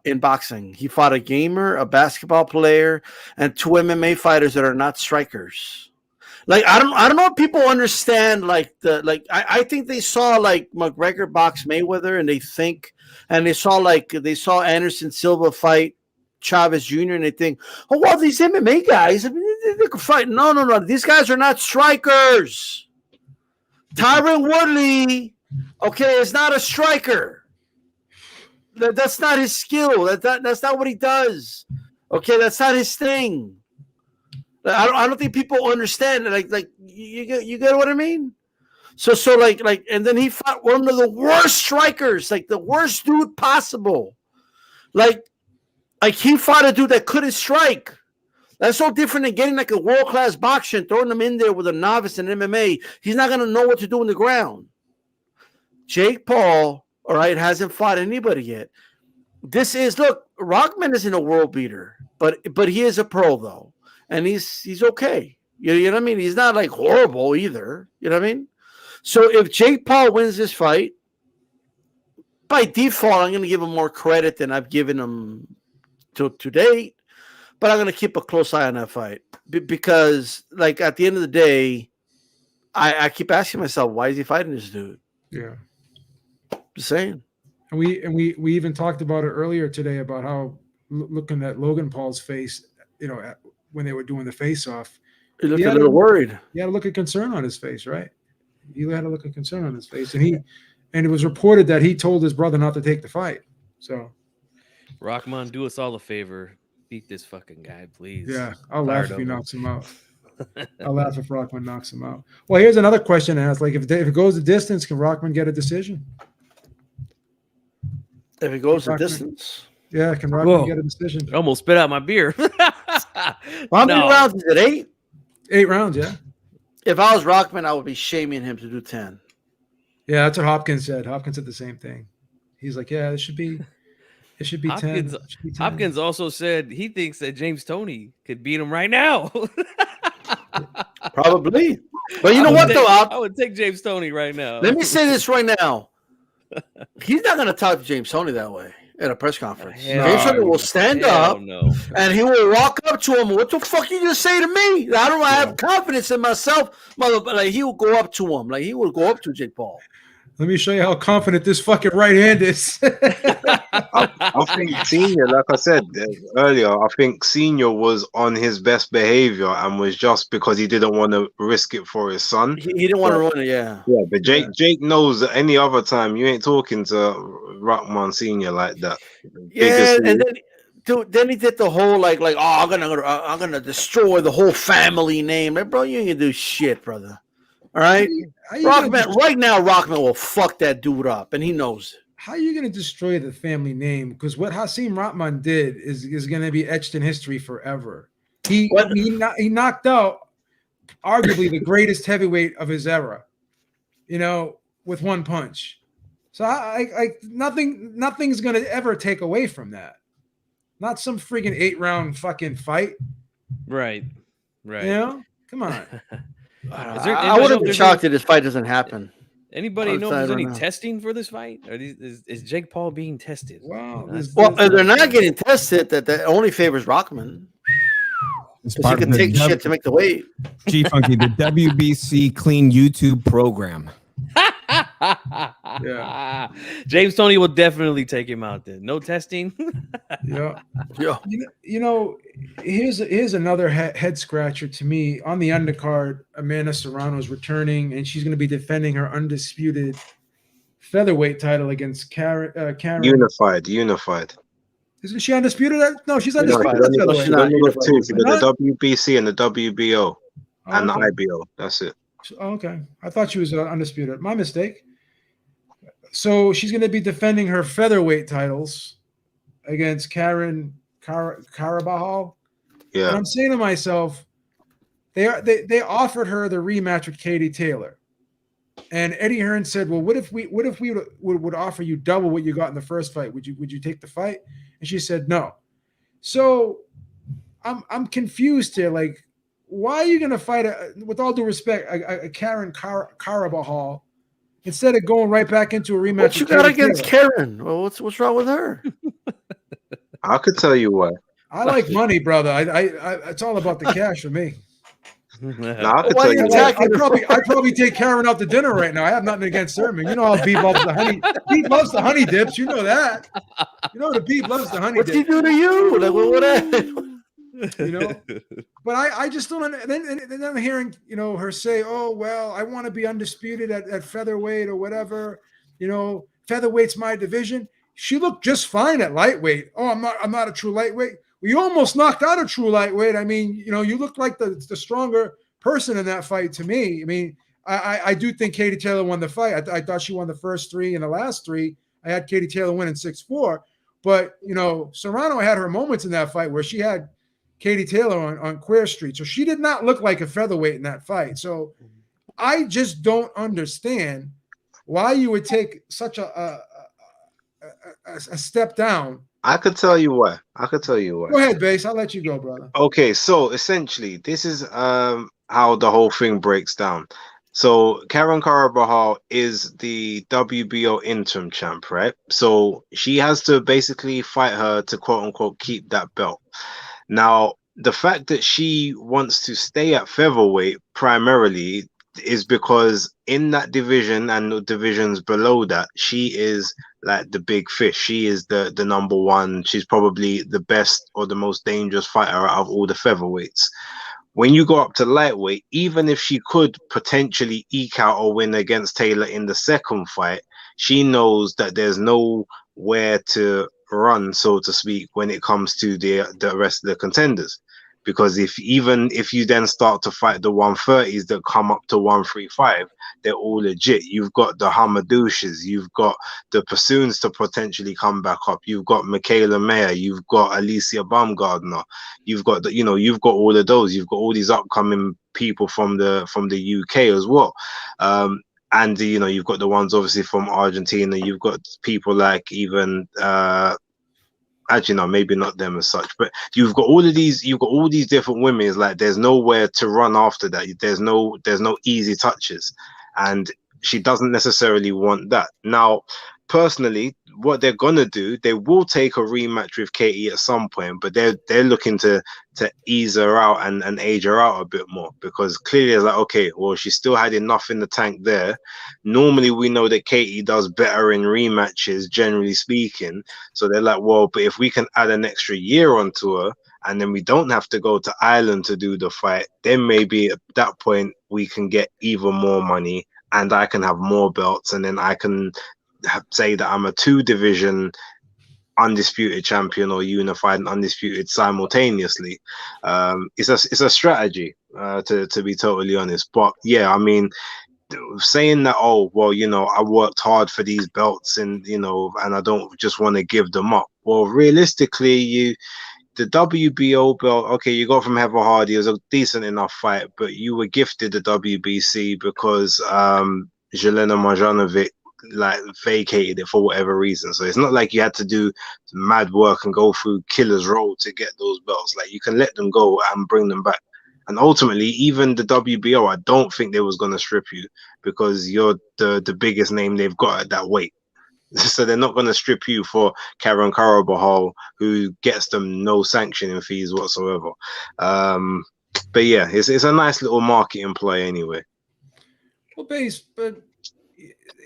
in boxing. He fought a gamer, a basketball player, and 2 MMA fighters that are not strikers. Like, I don't know if people understand, I think they saw like McGregor box Mayweather and they saw Anderson Silva fight Chavez Jr. and they think, oh, well, these MMA guys, I mean, they could fight. No. These guys are not strikers. Tyron Woodley, okay, is not a striker. That's not his skill. That's not what he does. Okay, that's not his thing. I don't think people understand it. Like you get what I mean? So and then he fought one of the worst strikers, like the worst dude possible. Like he fought a dude that couldn't strike. That's so different than getting like a world-class boxer and throwing him in there with a novice in MMA. He's not gonna know what to do on the ground. Jake Paul, all right, hasn't fought anybody yet. Look, Rahman isn't a world beater, but he is a pro though. And he's okay. You know what I mean? He's not like horrible either. You know what I mean? So if Jake Paul wins this fight, by default, I'm going to give him more credit than I've given him to date. But I'm going to keep a close eye on that fight because, like, at the end of the day, I keep asking myself, why is he fighting this dude? Yeah, Just saying. And we even talked about it earlier today about how looking at Logan Paul's face, you know, when they were doing the face-off, He looked a little worried. He had a look of concern on his face, right? He had a look of concern on his face, and it was reported that he told his brother not to take the fight. So, Rahman, do us all a favor, beat this fucking guy, please. Yeah, I'll laugh if he knocks him out. I'll laugh if Rockman knocks him out. Well, here's another question asked: like, if it goes the distance, can Rockman get a decision? If it goes the Rockman. distance. Yeah, can Rockman Whoa. get a decision? I almost spit out my beer. How many rounds is it? 8? 8 rounds, yeah. If I was Rockman, I would be shaming him to do 10. Yeah, that's what Hopkins said. Hopkins said the same thing. He's like, yeah, it should be 10. Hopkins, It should be 10. Hopkins also said he thinks that James Toney could beat him right now. Probably. But you know what, though? I would take James Toney right now. Let me say this right now. He's not going to talk to James Toney that way at a press conference. James Toney will stand up and he will walk up to him. What the fuck you just say to me? I don't have confidence in myself, mother. Like he will go up to him. Like he will go up to Jake Paul. Let me show you how confident this fucking right hand is. I think Senior, like I said earlier, I think Senior was on his best behavior and was just because he didn't want to risk it for his son. He didn't want to ruin it, yeah. Yeah, but Jake knows that any other time you ain't talking to Rahman Senior like that. Yeah, and then he did the whole like oh I'm gonna destroy the whole family name. Like, bro, you ain't gonna do shit, brother. All right, Rockman. Right now, Rockman will fuck that dude up, and he knows it. How are you going to destroy the family name? Because what Hasim Rahman did is going to be etched in history forever. He knocked out arguably the greatest heavyweight of his era, with one punch. So nothing's going to ever take away from that. Not some freaking 8-round fucking fight. Right. Come on. I wouldn't be shocked if this fight doesnn't happen. Anybody know if there's any testing for this fight? Or is Jake Paul being tested? Well, if they're not getting tested, that only favors Rockman. Because he can take shit to make the weight. G-Funky, the WBC Clean YouTube program. Yeah. James Toney will definitely take him out then. No testing. Yeah. Here's another head scratcher to me. On the undercard, Amanda Serrano is returning, and she's going to be defending her undisputed featherweight title against Karen. Unified. Isn't she undisputed? No, she's undisputed. She's not two. She got the WBC and the WBO and the IBO. That's it. Okay. I thought she was undisputed. My mistake. So she's going to be defending her featherweight titles against Karen Carabajal. Yeah. And I'm saying to myself, they offered her the rematch with Katie Taylor. And Eddie Hearn said, well, what if we would offer you double what you got in the first fight? Would you take the fight? And she said no. So I'm confused here. Like, why are you going to fight, with all due respect, a Karen Carabajal instead of going right back into a rematch? What you got against Karen? Well, what's wrong with her? I could tell you why. I like money, brother. I it's all about the cash for me. I could tell you why. I'd probably take Karen out to dinner right now. I have nothing against her, man. You know how Beef loves the honey. Beef loves the honey dips. You know that. You know the Beef loves the honey dips. What's he do to you? Like what? But I just don't understand. Then I'm hearing her say, oh well, I want to be undisputed at featherweight or whatever. Featherweight's my division. She looked just fine at lightweight. Oh, I'm not a true lightweight. We almost knocked out a true lightweight. I mean, you look like the stronger person in that fight to me. I mean, I do think Katie Taylor won the fight. I thought she won the first 3 and the last 3. I had Katie Taylor winning 6-4. But Serrano had her moments in that fight where she had Katie Taylor on Queer Street. So she did not look like a featherweight in that fight. So I just don't understand why you would take such a step down. I could tell you why. Go ahead, Base. I'll let you go, brother. Okay, so essentially, this is how the whole thing breaks down. So Karen Carabajal is the WBO interim champ, right? So she has to basically fight her to quote unquote keep that belt. Now, the fact that she wants to stay at featherweight primarily is because in that division and the divisions below that, she is like the big fish. She is the number one. She's probably the best or the most dangerous fighter out of all the featherweights. When you go up to lightweight, even if she could potentially eke out a win against Taylor in the second fight, she knows that there's nowhere to run, so to speak, when it comes to the rest of the contenders. because if you then start to fight the 130s that come up to 135, they're all legit. You've got the Hamadouches, you've got the Pursuns to potentially come back up, you've got Michaela Mayer, you've got Alicia Baumgardner, you've got you've got all of those, you've got all these upcoming people from the UK as well. And you've got the ones obviously from Argentina. You've got people like even actually no, maybe not them as such, but you've got all these different women. It's like there's nowhere to run after that. There's no easy touches, and she doesn't necessarily want that. Now, personally, what they're gonna do, they will take a rematch with Katie at some point, but they're looking to ease her out and age her out a bit more, because clearly it's like, okay, well, she still had enough in the tank there. Normally we know that Katie does better in rematches, generally speaking, so they're like, well, but if we can add an extra year onto her and then we don't have to go to Ireland to do the fight, then maybe at that point we can get even more money and I can have more belts, and then I can say that I'm a 2-division undisputed champion or unified and undisputed simultaneously. It's a strategy, to be totally honest. But yeah, I mean, saying that, oh well, I worked hard for these belts, and and I don't just want to give them up. Well, realistically, the WBO belt, okay, you got from Heather Hardy. It was a decent enough fight, but you were gifted the WBC because Jelena Marjanovic vacated it for whatever reason. So it's not like you had to do mad work and go through killer's road to get those belts. Like, you can let them go and bring them back. And ultimately, even the WBO, I don't think they was going to strip you, because you're the biggest name they've got at that weight. So they're not going to strip you for Karen Carabajal, who gets them no sanctioning fees whatsoever. But yeah, it's a nice little marketing play anyway. Well, but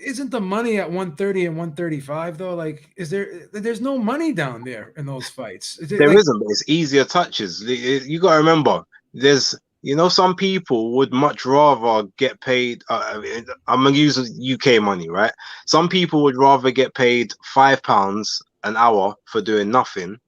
isn't the money at 130 and 135 though? Like, there's no money down there in those fights? There isn't, but it's easier touches. You got to remember, there's some people would much rather get paid. I'm gonna use UK money, right? Some people would rather get paid £5 an hour for doing nothing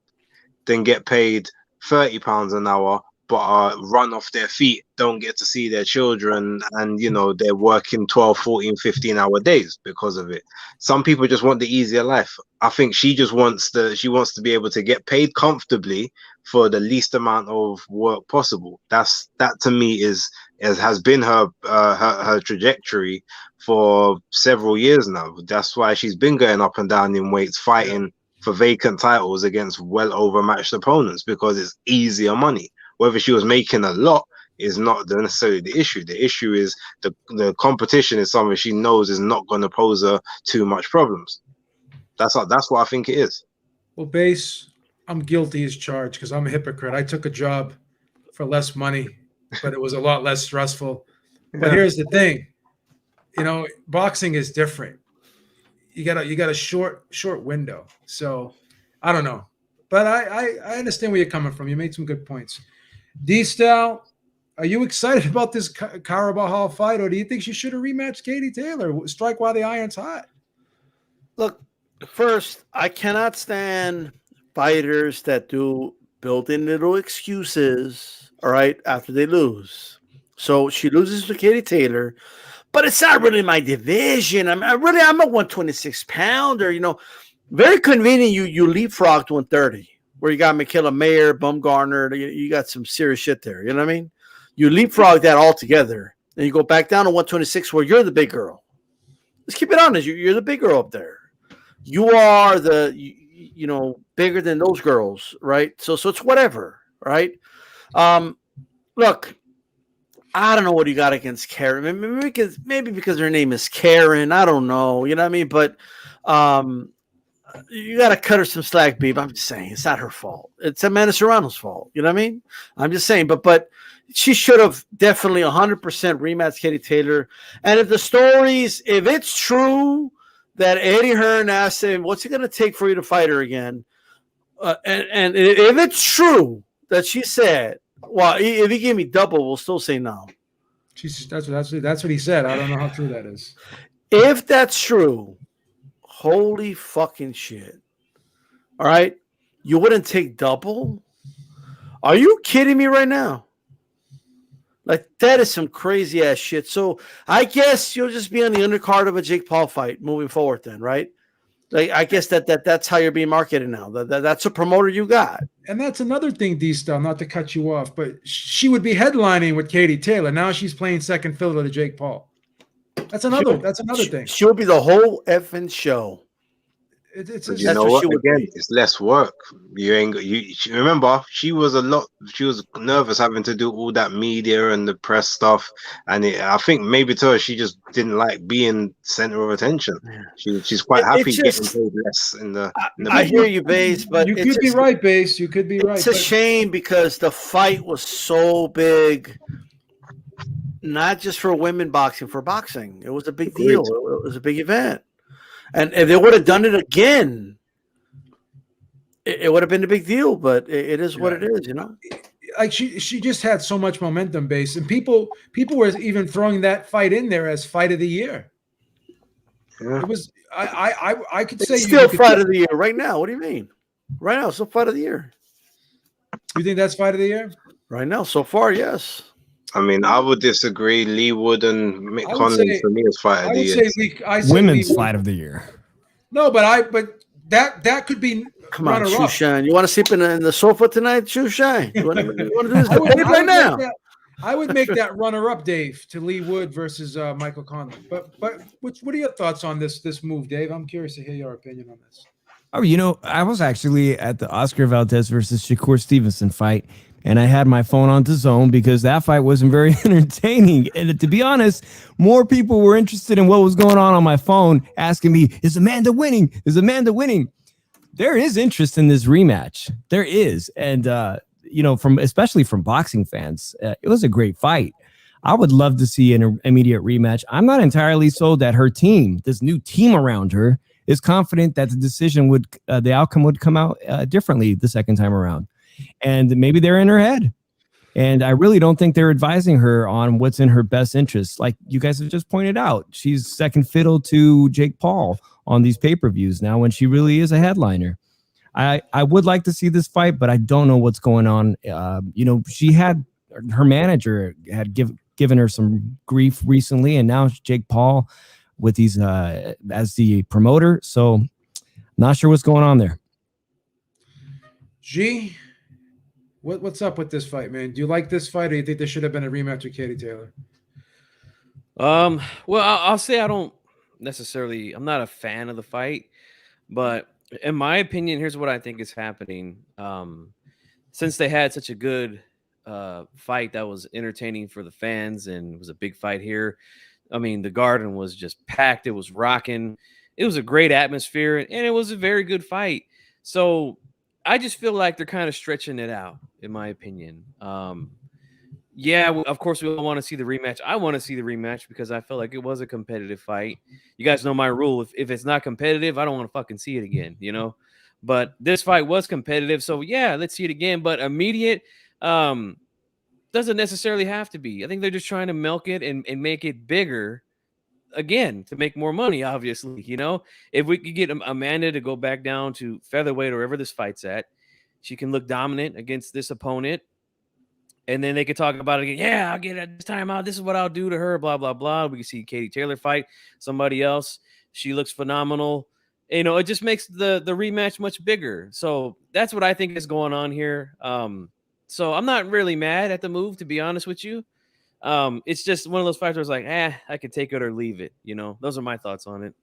than get paid £30 an hour, but run off their feet, don't get to see their children, and they're working 12, 14, 15-hour days because of it. Some people just want the easier life. I think she just wants to be able to get paid comfortably for the least amount of work possible. That to me has been her trajectory for several years now. That's why she's been going up and down in weights, fighting for vacant titles against well overmatched opponents, because it's easier money. Whether she was making a lot is not necessarily the issue. The issue is the competition is something she knows is not going to pose her too much problems. That's what I think it is. Well, Base, I'm guilty as charged because I'm a hypocrite. I took a job for less money, but it was a lot less stressful. But here's the thing, boxing is different. You got a short window. So I don't know, but I understand where you're coming from. You made some good points. D-Style, are you excited about this Carabajal fight, or do you think she should have rematched Katie Taylor? Strike while the iron's hot. Look, first, I cannot stand fighters that do built-in little excuses, all right, after they lose. So she loses to Katie Taylor, but it's not really my division. I'm a 126-pounder, Very convenient you leapfrogged 130. Where you got Michaela Mayer, Baumgardner, you got some serious shit there. You know what I mean? You leapfrog that all together, and you go back down to 126 where you're the big girl. Let's keep it honest. You're the big girl up there. You are bigger than those girls, right? So it's whatever, right? Look, I don't know what you got against Karen. Maybe because her name is Karen. I don't know. You know what I mean? But you got to cut her some slack, babe. I'm just saying, it's not her fault. It's Amanda Serrano's fault. You know what I mean? I'm just saying, but she should have definitely 100% rematched Katie Taylor. And if it's true that Eddie Hearn asked him, what's it going to take for you to fight her again? And if it's true that she said, well, if he gave me double, we'll still say no. That's what he said. I don't know how true that is. If that's true, holy fucking shit. All right. You wouldn't take double? Are you kidding me right now? Like, that is some crazy ass shit. So I guess you'll just be on the undercard of a Jake Paul fight moving forward then, right? Like, I guess that's how you're being marketed now. That's a promoter you got. And that's another thing, D-Style, not to cut you off, but she would be headlining with Katie Taylor. Now she's playing second fiddle to Jake Paul. That's another thing. She'll be the whole effing show. It's But just, you know what what? she would Again, be. it's less work. Remember, she was nervous having to do all that media and the press stuff, and I think maybe to her she just didn't like being center of attention. She's quite happy getting paid less in the. I hear you, Bass, but you could be right, Bass. You could be right. It's a shame because the fight was so big. Not just for women boxing, for boxing. It was a big deal. It was a big event. And if they would have done it again, it would have been a big deal, but it is what it is, you know? Like she just had so much momentum base, and people were even throwing that fight in there as fight of the year. Yeah. It was I could say it's still fight of the year right now. What do you mean? Right now, still fight of the year. You think that's fight of the year? Right now, so far, yes. I mean, I would disagree. Lee Wood and Mick Conley for me is fight of the year. Women's fight of the year. No, but that could be. Come on, Shoeshine. You want to sleep in the sofa tonight, Shoeshine? You want to do this right now? I would make that runner-up, Dave, to Lee Wood versus Michael Conley. But what are your thoughts on this move, Dave? I'm curious to hear your opinion on this. Oh, I was actually at the Oscar Valdez versus Shakur Stevenson fight, and I had my phone on DAZN because that fight wasn't very entertaining. And to be honest, more people were interested in what was going on my phone, asking me, "Is Amanda winning? Is Amanda winning?" There is interest in this rematch. There is, and especially from boxing fans, it was a great fight. I would love to see an immediate rematch. I'm not entirely sold that her team, this new team around her, is confident that the outcome would come out differently the second time around. And maybe they're in her head. And I really don't think they're advising her on what's in her best interest. Like you guys have just pointed out, she's second fiddle to Jake Paul on these pay-per-views now when she really is a headliner. I would like to see this fight, but I don't know what's going on. She had her manager had given her some grief recently, and now Jake Paul with these as the promoter. So not sure what's going on there. G, what's up with this fight, man? Do you like this fight, or do you think there should have been a rematch with Katie Taylor? Well, I'll say I don't necessarily. I'm not a fan of the fight, but in my opinion, here's what I think is happening. Since they had such a good fight that was entertaining for the fans, and it was a big fight here. I mean, the Garden was just packed. It was rocking. It was a great atmosphere, and it was a very good fight. So I just feel like they're kind of stretching it out, in my opinion. Yeah, of course, we all want to see the rematch. I want to see the rematch because I feel like it was a competitive fight. You guys know my rule. If it's not competitive, I don't want to fucking see it again, But this fight was competitive, so yeah, let's see it again. But immediate doesn't necessarily have to be. I think they're just trying to milk it and make it bigger again to make more money, obviously. If we could get Amanda to go back down to featherweight or wherever this fight's at, she can look dominant against this opponent. And then they could talk about it again. Yeah, I'll get it this time out. This is what I'll do to her, blah, blah, blah. We can see Katie Taylor fight somebody else. She looks phenomenal. It just makes the rematch much bigger. So that's what I think is going on here. So I'm not really mad at the move, to be honest with you. It's just one of those fights where it's like, I could take it or leave it. Those are my thoughts on it.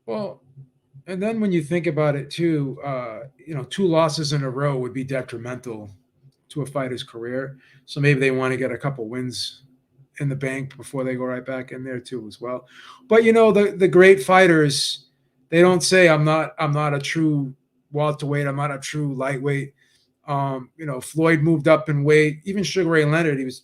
Well, and then when you think about it too, 2 losses in a row would be detrimental to a fighter's career. So maybe they want to get a couple wins in the bank before they go right back in there too as well. But the great fighters, they don't say I'm not a true welterweight, I'm not a true lightweight. Floyd moved up in weight. Even Sugar Ray Leonard, he was,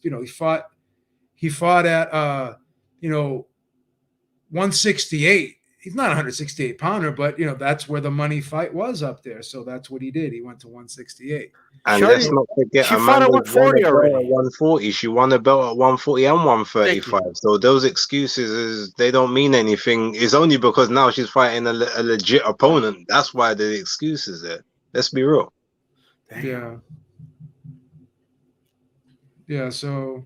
he fought at 168. He's not a 168 pounder, but that's where the money fight was up there. So that's what he did. He went to 168. And let's not forget, she fought at 140 already. 140. She won a belt at 140 and 135. So those excuses they don't mean anything. It's only because now she's fighting a legit opponent. That's why the excuses there. Let's be real. Yeah. Yeah, so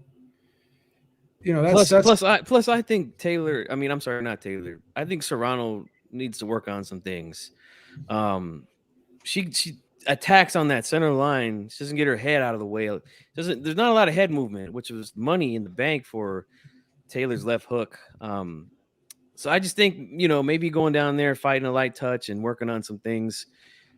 that's Plus I think Taylor. I mean, I'm sorry, not Taylor. I think Serrano needs to work on some things. She attacks on that center line. She doesn't get her head out of the way. There's not a lot of head movement, which was money in the bank for Taylor's left hook. So I just think, maybe going down there, fighting a light touch and working on some things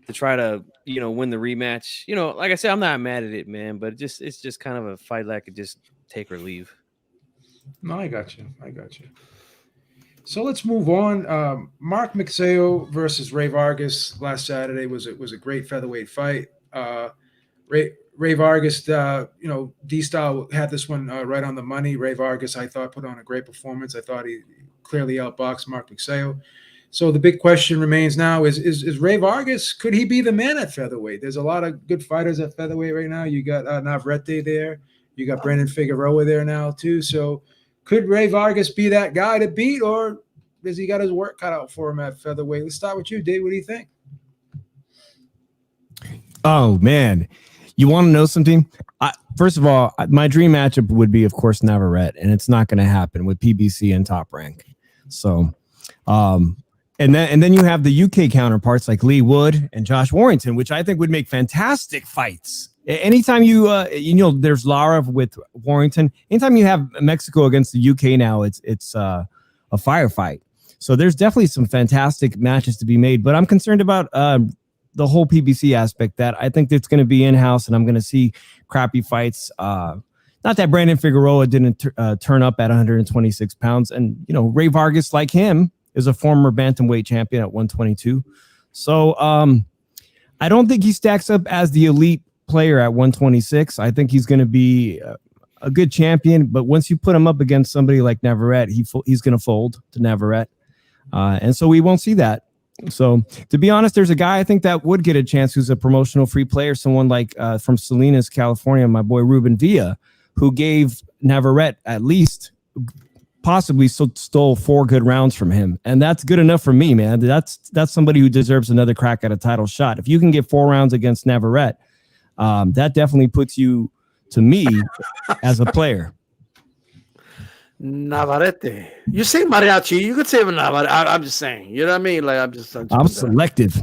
to try to, win the rematch. Like I said, I'm not mad at it, man, but it's just kind of a fight that I could just take or leave. No, I got you. So let's move on. Mark Magsayo versus Rey Vargas last Saturday was a great featherweight fight. Rey Vargas, D-Style had this one right on the money. Rey Vargas, I thought, put on a great performance. I thought he clearly outboxed Mark Magsayo. So the big question remains now is Rey Vargas, could he be the man at featherweight? There's a lot of good fighters at featherweight right now. You got Navarrete there. You got Brandon Figueroa there now too. So could Rey Vargas be that guy to beat, or does he got his work cut out for him at featherweight? Let's start with you, Dave. What do you think? Oh, man. You want to know something? First of all, my dream matchup would be, of course, Navarrete, and it's not going to happen with PBC and Top Rank. So, and then you have the UK counterparts like Lee Wood and Josh Warrington, which I think would make fantastic fights. Anytime there's Lara with Warrington. Anytime you have Mexico against the UK now, it's a firefight. So there's definitely some fantastic matches to be made. But I'm concerned about the whole PBC aspect. That I think it's going to be in-house, and I'm going to see crappy fights. Not that Brandon Figueroa didn't turn up at 126 pounds, and Rey Vargas, like him, is a former bantamweight champion at 122. So I don't think he stacks up as the elite player at 126. I think he's going to be a good champion, but once you put him up against somebody like Navarrete, he's going to fold to Navarrete, and so we won't see that. So to be honest, there's a guy I think that would get a chance who's a promotional free player, someone like from Salinas, California, my boy Ruben Villa, who gave Navarrete at least possibly stole 4 good rounds from him. And that's good enough for me, man. That's somebody who deserves another crack at a title shot. If you can get 4 rounds against Navarrete, that definitely puts you to me as a player. Navarrete. You say mariachi, you could say Navarrete. I'm just saying. You know what I mean? Like I'm selective.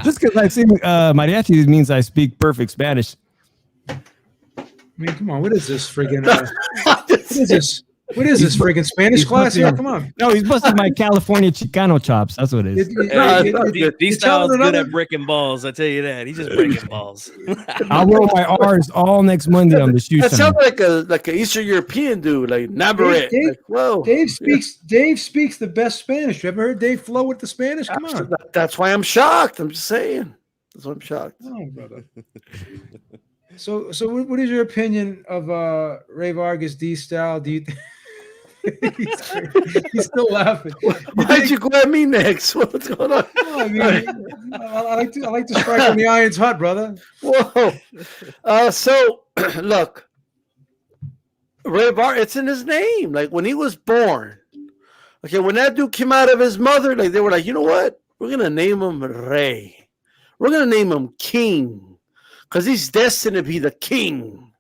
Just because I say mariachi means I speak perfect Spanish. I mean, come on. What is this friggin'? What is this friggin' Spanish class here? Come on. No, he's busting my California Chicano chops. That's what it is. These styles good at breaking balls. I tell you that. He's just breaking balls. I'll roll my R's all next Monday on the shoe. That sounds like an Eastern European dude, like Navarrete. Dave speaks the best Spanish. You ever heard Dave flow with the Spanish? Come on. That's why I'm shocked. I'm just saying. That's why I'm shocked. Oh, brother. So what is your opinion of Rey Vargas D-Style? Do you he's still laughing. Why'd you go at me next? What's going on? No, I mean, I like to strike when the iron's hot, brother. Whoa. So look, Rey Vargas, it's in his name. Like when he was born. Okay, when that dude came out of his mother, like they were like, you know what? We're gonna name him Rey. We're gonna name him King. Because he's destined to be the king.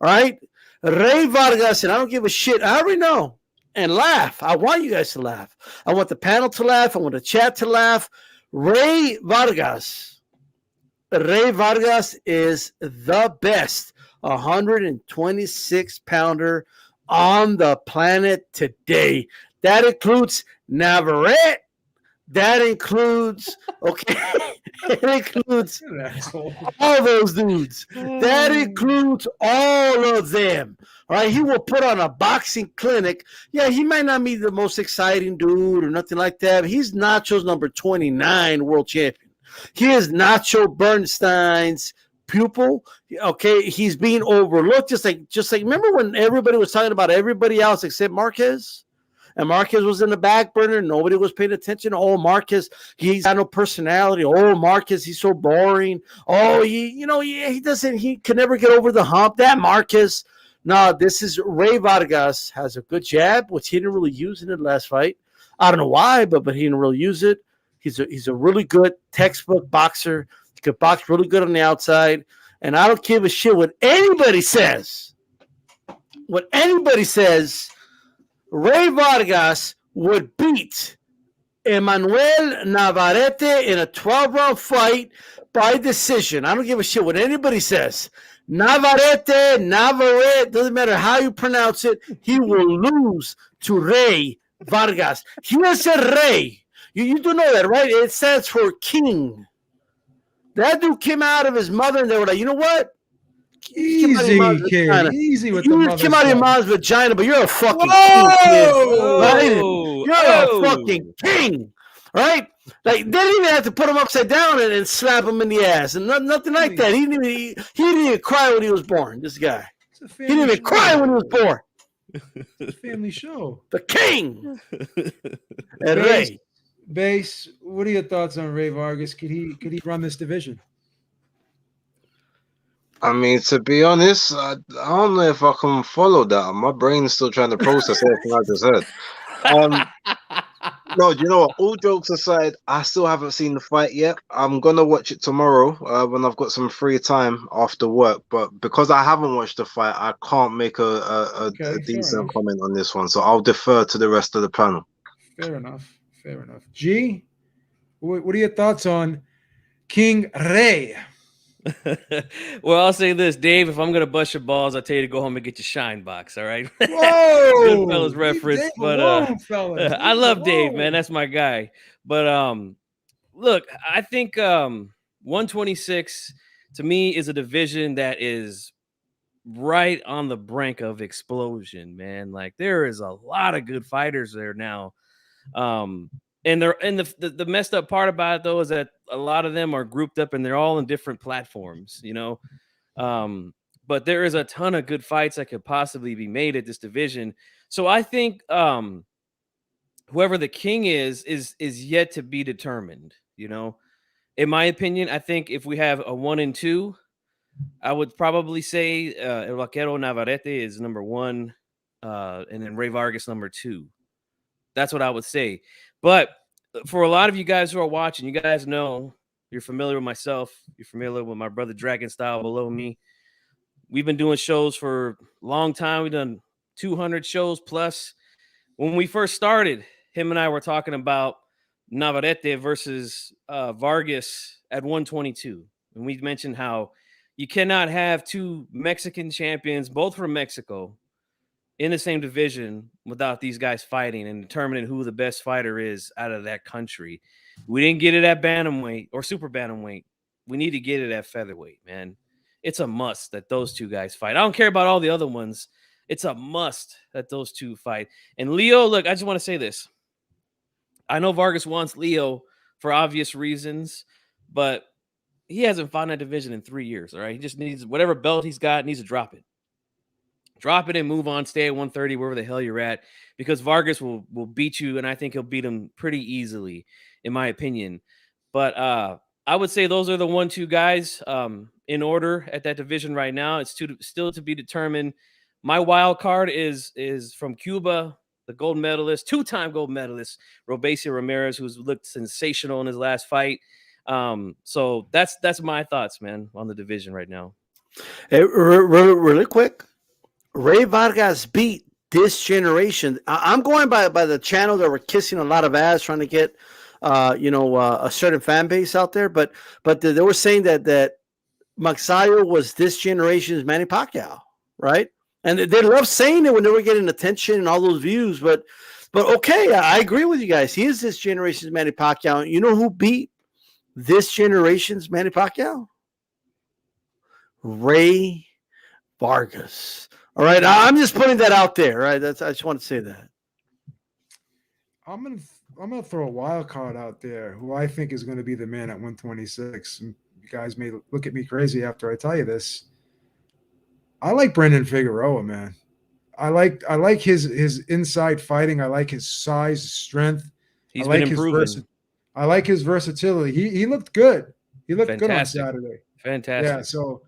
All right? Rey Vargas, and I don't give a shit. I already know. And laugh. I want you guys to laugh. I want the panel to laugh. I want the chat to laugh. Rey Vargas is the best 126-pounder on the planet today. That includes Navarrete. That includes, it includes all those dudes. That includes all of them. All right, he will put on a boxing clinic. Yeah, he might not be the most exciting dude or nothing like that. But he's Nacho's number 29 world champion. He is Nacho Bernstein's pupil. Okay, he's being overlooked. Just like remember when everybody was talking about everybody else except Marquez? And Marquez was in the back burner. Nobody was paying attention. Oh, Marquez, he's got no personality. Oh, Marquez, he's so boring. Oh, he can never get over the hump. That Marquez. No, this is Rey Vargas has a good jab, which he didn't really use in the last fight. I don't know why, but he didn't really use it. He's a really good textbook boxer. He could box really good on the outside. and I don't give a shit what anybody says. What anybody says, Rey Vargas would beat Emmanuel Navarrete in a 12-round fight by decision. I don't give a shit what anybody says. Navarrete, doesn't matter how you pronounce it, he will lose to Rey Vargas. He said Rey. You do know that, right? It stands for king. That dude came out of his mother and they were like, you know what? Easy, kid. Easy with the mother. You came out of your mom's vagina, but you're a fucking Whoa! king, kid. Right? Oh, You're a fucking king. Right? Like, they didn't even have to put him upside down and slap him in the ass. And nothing like that. He didn't even cry when he was born, this guy. He didn't even cry when he was born. It's a family show. The king. And Rey. Base, what are your thoughts on Rey Vargas? Could he run this division? I mean, to be honest, I don't know if I can follow that. My brain's still trying to process everything I just said. No, do you know what? All jokes aside, I still haven't seen the fight yet. I'm gonna watch it tomorrow when I've got some free time after work. But because I haven't watched the fight, I can't make a decent comment on this one. So I'll defer to the rest of the panel. Fair enough. G, what are your thoughts on King Rey? Well, I'll say this, Dave. If I'm gonna bust your balls, I'll tell you to go home and get your shine box. All right. Whoa, Goodfellas reference, but I love Dave, man. That's my guy. But look, I think 126 to me is a division that is right on the brink of explosion, man. Like there is a lot of good fighters there now. And the messed up part about it though is that a lot of them are grouped up and they're all in different platforms, you know. But there is a ton of good fights that could possibly be made at this division. So I think whoever the king is yet to be determined, you know. In my opinion, I think if we have a 1 and 2, I would probably say El Vaquero Navarrete is number 1, and then Rey Vargas number 2. That's what I would say. But for a lot of you guys who are watching, you guys know, you're familiar with myself. You're familiar with my brother Dragon Style below me. We've been doing shows for a long time. We've done 200 shows plus. When we first started, him and I were talking about Navarrete versus Vargas at 122. And we mentioned how you cannot have 2 Mexican champions, both from Mexico, in the same division without these guys fighting and determining who the best fighter is out of that country. We didn't get it at bantamweight or super bantamweight. We need to get it at featherweight, man. It's a must that those 2 guys fight. I don't care about all the other ones. It's a must that those 2 fight. And Leo, look, I just want to say this. I know Vargas wants Leo for obvious reasons, but he hasn't fought in that division in 3 years, all right? He just needs whatever belt he's got, needs to drop it. Drop it and move on. Stay at 130, wherever the hell you're at, because Vargas will beat you, and I think he'll beat him pretty easily, in my opinion. But I would say those are the 1-2 guys in order at that division right now. It's still to be determined. My wild card is from Cuba, the gold medalist, 2-time gold medalist, Robeisy Ramirez, who's looked sensational in his last fight. So that's my thoughts, man, on the division right now. Hey, really quick. Rey Vargas beat this generation. I'm going by the channel that we're kissing a lot of ass trying to get, a certain fan base out there. But they were saying that Magsayo was this generation's Manny Pacquiao, right? And they love saying it when they were getting attention and all those views. But okay, I agree with you guys. He is this generation's Manny Pacquiao. You know who beat this generation's Manny Pacquiao? Rey Vargas. All right, I'm just putting that out there, right? I just want to say that. I'm gonna throw a wild card out there, who I think is going to be the man at 126. And you guys may look at me crazy after I tell you this. I like Brandon Figueroa, man. I like his inside fighting. I like his size, strength. He's been improving. I like his versatility. He looked good. He looked Fantastic. good on Saturday. Fantastic. Yeah. So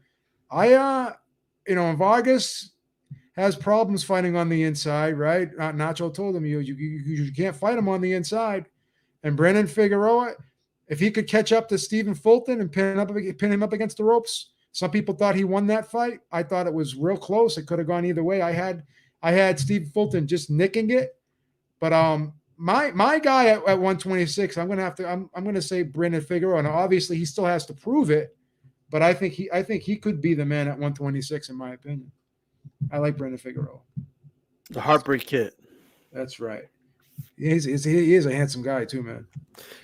and Vargas has problems fighting on the inside, right? Nacho told him you can't fight him on the inside. And Brandon Figueroa, if he could catch up to Stephen Fulton and pin him up against the ropes, Some people thought he won that fight. I thought it was real close. It could have gone either way. I had Steve Fulton just nicking it, but my guy at 126, I'm gonna say Brandon Figueroa. Now, obviously, he still has to prove it, but I think he could be the man at 126 in my opinion. I like Brandon Figueroa. The Heartbreak Kid. That's right. He is a handsome guy too, man.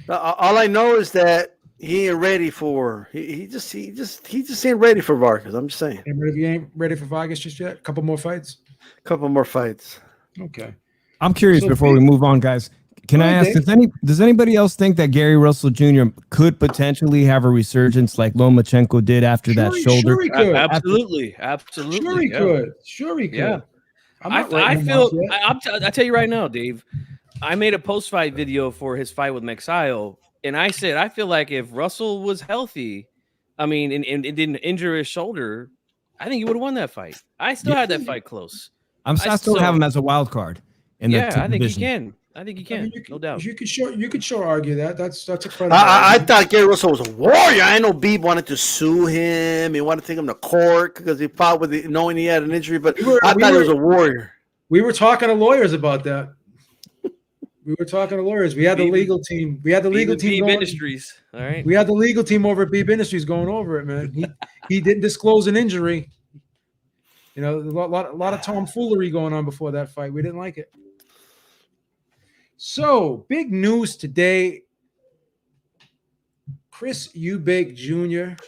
All I know is that he ain't ready for he just ain't ready for Vargas. I'm just saying. He ain't ready for Vargas just yet. A couple more fights. Okay. I'm curious before we move on, guys. Can I ask, does anybody else think that Gary Russell Jr. could potentially have a resurgence like Lomachenko did after that shoulder? Sure he could. Absolutely. Sure he could. Yeah. I tell you right now, Dave, I made a post-fight video for his fight with Magsayo, and I said I feel like if Russell was healthy, I mean, and didn't injure his shoulder, I think he would have won that fight. I still had that fight close. I still have him as a wild card. I think he can. No doubt. You could sure argue that. That's a credible. I thought Gary Russell was a warrior. I know Beeb wanted to sue him. He wanted to take him to court because he fought with it, knowing he had an injury. But I thought he was a warrior. We were talking to lawyers about that. We had the legal team. We had the legal team. Beeb Industries. All right. We had the legal team over at Beeb Industries going over it, man. He didn't disclose an injury. You know, a lot of tomfoolery going on before that fight. We didn't like it. So, big news today. Chris Eubank Jr.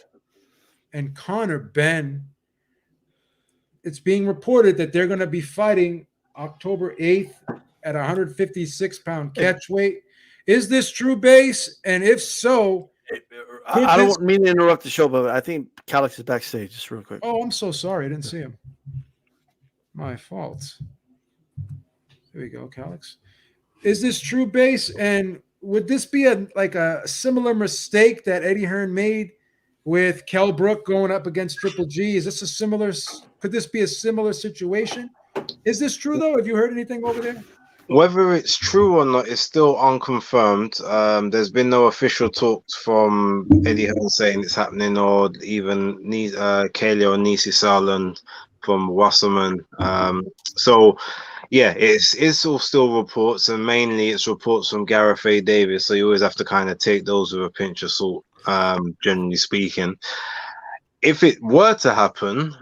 and Conor Benn. It's being reported that they're going to be fighting October 8th at 156-pound catch weight. Is this true, Base? And if so, I don't mean to interrupt the show, but I think Calix is backstage. Just real quick. Oh, I'm so sorry. I didn't see him. My fault. There we go, Calix. Is this true, Base? And would this be a similar mistake that Eddie Hearn made with Kell Brook going up against Triple G? Could this be a similar situation? Is this true though? Have you heard anything over there? Whether it's true or not is still unconfirmed. There's been no official talks from Eddie Hearn saying it's happening, or even Kayla or Nisi Salon from Wasserman. So yeah, it's all still reports, and mainly it's reports from Gareth A. Davis. So you always have to kind of take those with a pinch of salt, generally speaking. If it were to happen,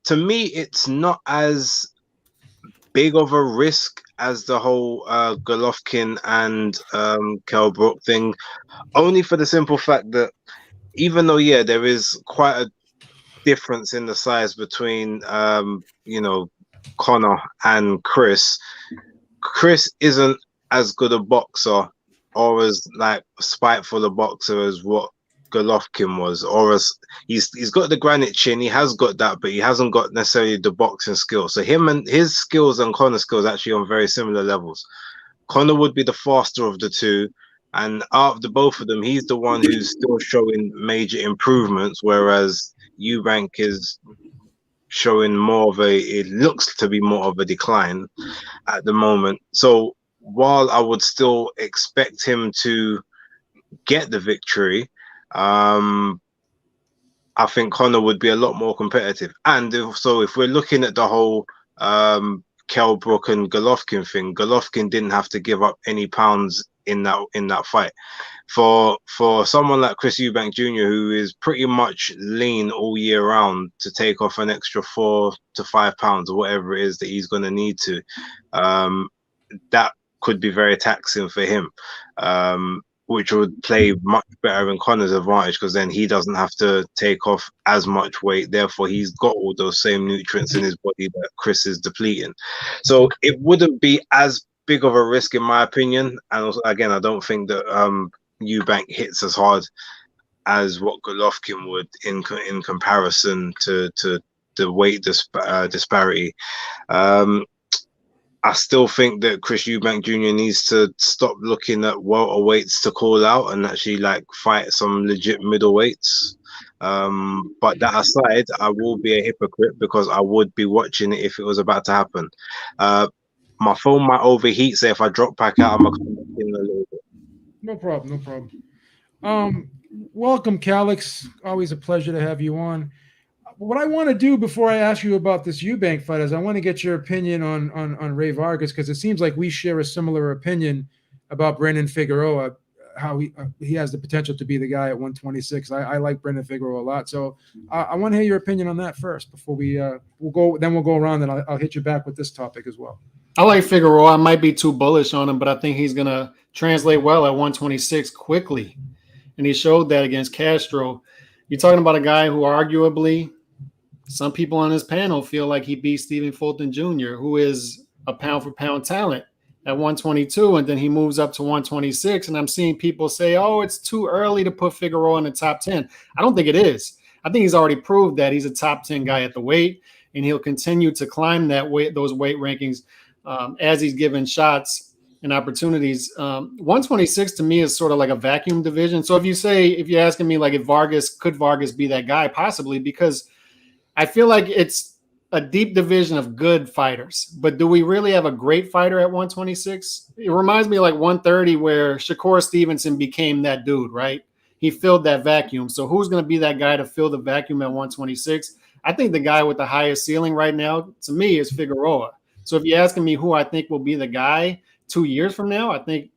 to me, it's not as big of a risk as the whole Golovkin and Kell Brook thing, only for the simple fact that even though, yeah, there is quite a difference in the size between, Conor and Chris isn't as good a boxer or as spiteful a boxer as what Golovkin was, or as he's got the granite chin, he has got that, but he hasn't got necessarily the boxing skills. So him and his skills and Conor's skills actually on very similar levels. Conor would be the faster of the two, and out of the both of them, he's the one who's still showing major improvements, whereas Eubank is showing it looks to be more of a decline at the moment. So while I would still expect him to get the victory, I think Conor would be a lot more competitive. And if we're looking at the whole Kell Brook and Golovkin thing, Golovkin didn't have to give up any pounds in that fight. For someone like Chris Eubank Jr., who is pretty much lean all year round, to take off an extra 4 to 5 pounds or whatever it is that he's going to need to, that could be very taxing for him. Which would play much better in Conor's advantage, because then he doesn't have to take off as much weight. Therefore, he's got all those same nutrients in his body that Chris is depleting. So it wouldn't be as big of a risk, in my opinion. And also, again, I don't think that Eubank hits as hard as what Golovkin would in comparison to the weight disparity. I still think that Chris Eubank Jr. needs to stop looking at welterweights to call out and actually fight some legit middleweights. But that aside, I will be a hypocrite because I would be watching it if it was about to happen. My phone might overheat, so if I drop back out, I'm gonna come back in a little bit. No problem. welcome, Calix. Always a pleasure to have you on. What I want to do before I ask you about this Eubank fight is I want to get your opinion on Rey Vargas, because it seems like we share a similar opinion about Brendan Figueroa, how he has the potential to be the guy at 126. I like Brendan Figueroa a lot, so I want to hear your opinion on that first before we'll go around, and I'll hit you back with this topic as well. I like Figueroa. I might be too bullish on him, but I think he's gonna translate well at 126 quickly, and he showed that against Castro. You're talking about a guy who arguably some people on this panel feel like he beat Stephen Fulton Jr., who is a pound-for-pound talent at 122, and then he moves up to 126, and I'm seeing people say, oh, it's too early to put Figueroa in the top 10. I don't think it is. I think he's already proved that he's a top 10 guy at the weight, and he'll continue to climb those weight rankings as he's given shots and opportunities. 126 to me is sort of like a vacuum division. So if you're asking me like could Vargas be that guy? Possibly, because I feel like it's a deep division of good fighters, but do we really have a great fighter at 126? It reminds me of like 130, where Shakur Stevenson became that dude, right? He filled that vacuum. So who's going to be that guy to fill the vacuum at 126? I think the guy with the highest ceiling right now, to me, is Figueroa. So if you're asking me who I think will be the guy 2 years from now, I think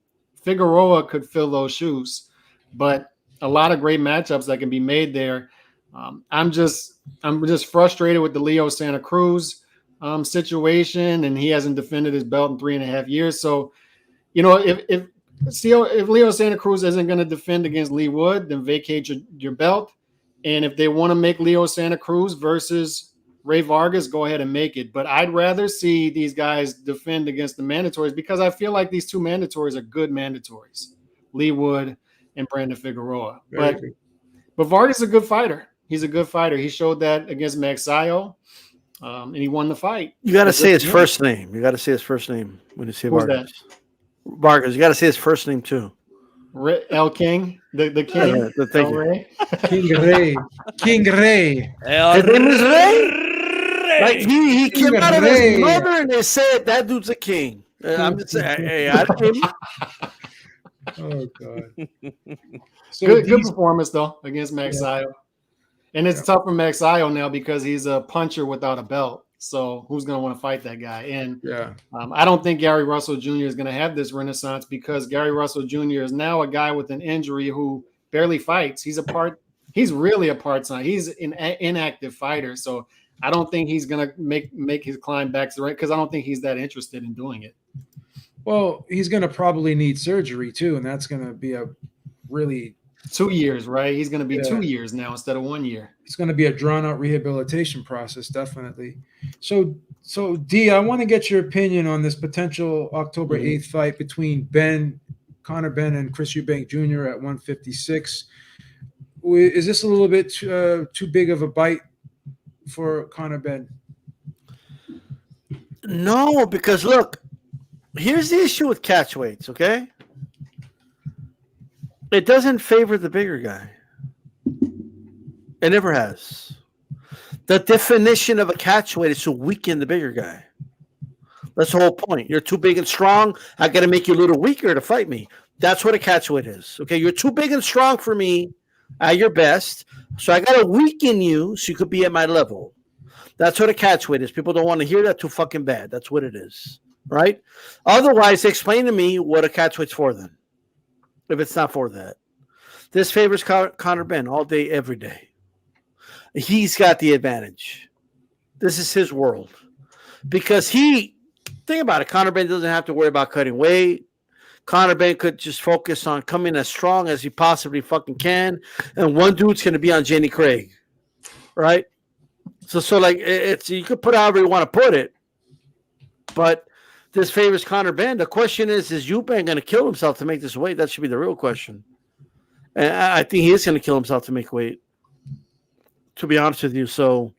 Figueroa could fill those shoes. But a lot of great matchups that can be made there. I'm just frustrated with the Leo Santa Cruz situation, and he hasn't defended his belt in 3.5 years. So, if Leo Santa Cruz isn't going to defend against Lee Wood, then vacate your belt. And if they want to make Leo Santa Cruz versus Rey Vargas, go ahead and make it. But I'd rather see these guys defend against the mandatories, because I feel like these two mandatories are good mandatories, Lee Wood and Brandon Figueroa. But Vargas is a good fighter. He's a good fighter. He showed that against Magsayo, and he won the fight. You got to say his first name. You got to say his first name when you say Vargas. Vargas. You got to say his first name too. El King, the King. Yeah, thank you. Rey. King Rey. His name is Rey. Like he came out of his mother and they said that dude's a king. I'm just saying, hey, oh God. So good performance though against Magsayo. Yeah. And it's tough for Magsayo now because he's a puncher without a belt. So who's going to want to fight that guy? And I don't think Gary Russell Jr. is going to have this renaissance, because Gary Russell Jr. is now a guy with an injury who barely fights. He's really a part-time. He's an inactive fighter. So I don't think he's going to make his climb back to the right, because I don't think he's that interested in doing it. Well, he's going to probably need surgery too, and that's going to be a really 2 years, right? He's going to be 2 years now instead of 1 year. It's going to be a drawn-out rehabilitation process, definitely. So D, I want to get your opinion on this potential October 8th fight between Conor Benn and Chris Eubank Jr. at 156. Is this a little bit too big of a bite for Conor Benn? No, because look, here's the issue with catchweights, okay? It doesn't favor the bigger guy. It never has. The definition of a catchweight is to weaken the bigger guy. That's the whole point. You're too big and strong. I got to make you a little weaker to fight me. That's what a catchweight is. Okay, you're too big and strong for me at your best, so I got to weaken you so you could be at my level. That's what a catchweight is. People don't want to hear that too fucking bad. That's what it is, right? Otherwise, explain to me what a catchweight's for then. If it's not for that. This favors Conor Benn all day, every day. He's got the advantage. This is his world. Because think about it, Conor Benn doesn't have to worry about cutting weight. Conor Benn could just focus on coming as strong as he possibly fucking can. And one dude's going to be on Jenny Craig. Right? So like, it's you could put however you want to put it. But this favors Conor Benn. The question is Eubank going to kill himself to make this weight? That should be the real question. And I think he is going to kill himself to make weight, to be honest with you. So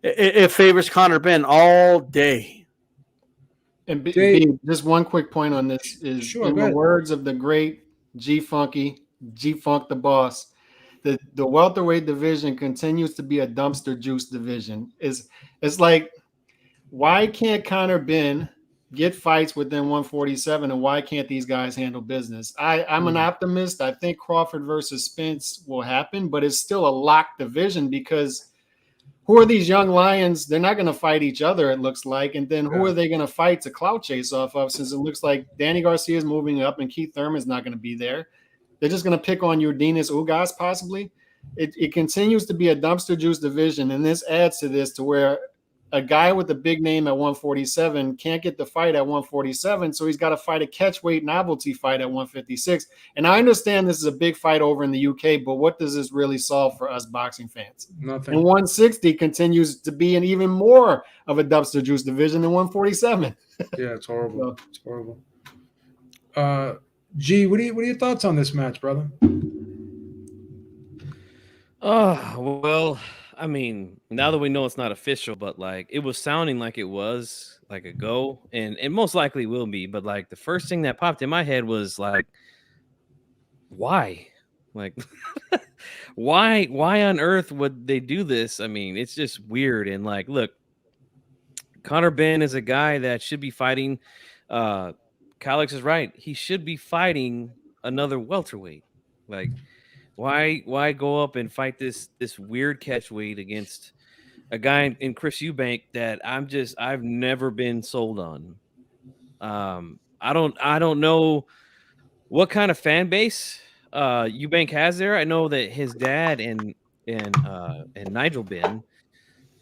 it favors Conor Benn all day. And just one quick point on this is, in the words of the great G-Funk the boss, the welterweight division continues to be a dumpster juice division. It's like, why can't Conor Benn get fights within 147, and why can't these guys handle business? I'm an optimist. I think Crawford versus Spence will happen, but it's still a locked division because who are these young lions? They're not going to fight each other, it looks like. And then who are they going to fight to clout chase off of, since it looks like Danny Garcia is moving up and Keith Thurman's not going to be there? They're just going to pick on Urdinas Ugas possibly. It continues to be a dumpster juice division, and this adds to this, to where a guy with a big name at 147 can't get the fight at 147, so he's got to fight a catchweight novelty fight at 156. And I understand this is a big fight over in the UK, but what does this really solve for us boxing fans? Nothing. And 160 continues to be an even more of a dumpster juice division than 147. Yeah, it's horrible. It's horrible. G, what are your thoughts on this match, brother? Oh, well, I mean, now that we know it's not official, but like it was sounding like it was like a go, and it most likely will be. But like the first thing that popped in my head was like, why? Like, why on earth would they do this? I mean, it's just weird. And like, look, Conor Benn is a guy that should be fighting. Calix is right. He should be fighting another welterweight. Like, why go up and fight this weird catchweight against a guy in Chris Eubank that I've never been sold on. I don't know what kind of fan base Eubank has there. I know that his dad and Nigel Benn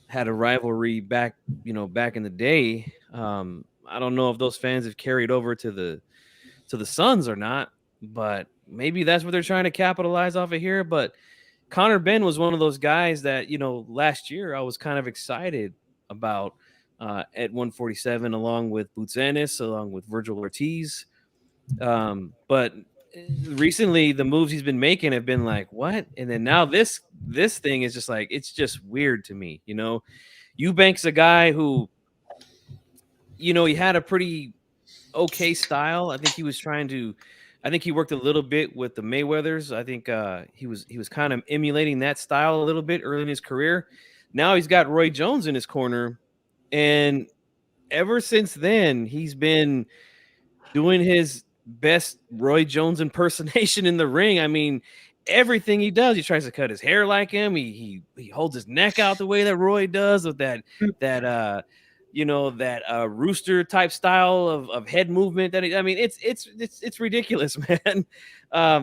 had a rivalry back in the day. I don't know if those fans have carried over to the Suns or not, but maybe that's what they're trying to capitalize off of here. But Conor Benn was one of those guys that, last year I was kind of excited about at 147, along with Boots Ennis, along with Virgil Ortiz. But recently the moves he's been making have been like, what? And then now this thing is just like, it's just weird to me. Eubank's a guy who, he had a pretty okay style. I think he worked a little bit with the Mayweathers. I think he was kind of emulating that style a little bit early in his career. Now he's got Roy Jones in his corner, and ever since then he's been doing his best Roy Jones impersonation in the ring. I mean, everything he does, he tries to cut his hair like him. He holds his neck out the way that Roy does, with that rooster type style of head movement. It's ridiculous, man.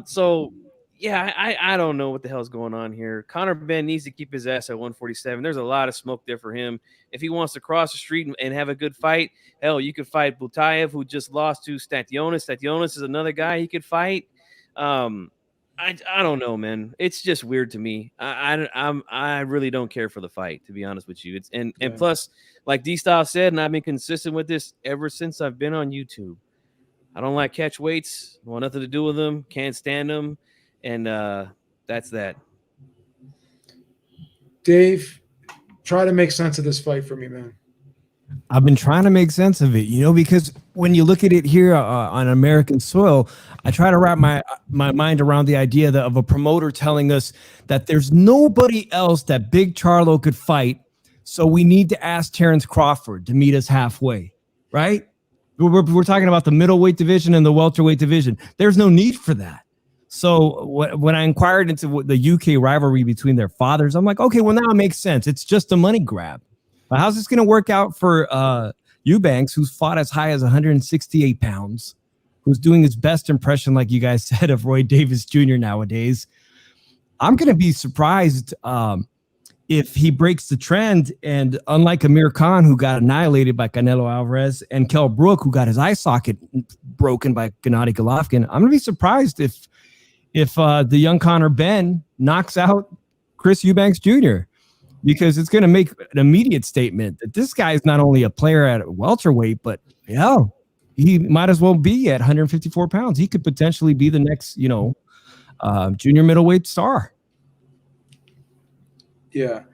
So yeah, I don't know what the hell's going on here. Conor Benn needs to keep his ass at 147. There's a lot of smoke there for him. If he wants to cross the street and have a good fight, hell, you could fight Butayev, who just lost to Stathionis. Stathionis is another guy he could fight. I don't know, man. It's just weird to me. I really don't care for the fight, to be honest with you. And plus, like D-Style said, and I've been consistent with this ever since I've been on YouTube, I don't like catch weights. Want nothing to do with them. Can't stand them. And that's that. Dave, try to make sense of this fight for me, man. I've been trying to make sense of it, because when you look at it here on American soil, I try to wrap my mind around the idea of a promoter telling us that there's nobody else that Big Charlo could fight, so we need to ask Terrence Crawford to meet us halfway, right? We're talking about the middleweight division and the welterweight division. There's no need for that. So when I inquired into the UK rivalry between their fathers, I'm like, okay, well, now it makes sense. It's just a money grab. But how's this going to work out for Eubanks, who's fought as high as 168 pounds, who's doing his best impression, like you guys said, of Roy Davis Jr. nowadays? I'm going to be surprised if he breaks the trend. And unlike Amir Khan, who got annihilated by Canelo Alvarez, and Kell Brook, who got his eye socket broken by Gennady Golovkin, I'm going to be surprised if the young Conor Benn knocks out Chris Eubanks Jr., because it's going to make an immediate statement that this guy is not only a player at welterweight, but he might as well be at 154 pounds. He could potentially be the next, junior middleweight star. Yeah.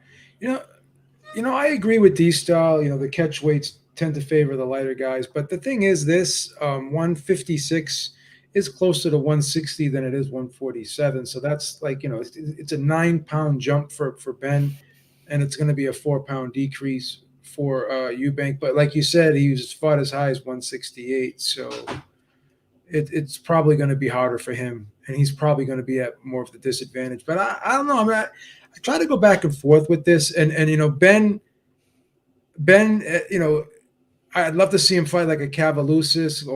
I agree with D-Style. The catch weights tend to favor the lighter guys. But the thing is this, 156 is closer to 160 than it is 147. So that's like, it's a 9-pound jump for Ben. And it's going to be a 4-pound decrease for Eubank, but like you said, he was fought as high as 168, so it's probably going to be harder for him, and he's probably going to be at more of the disadvantage. But I don't know. I mean, I try to go back and forth with this, and Ben, I'd love to see him fight like a Cavalusis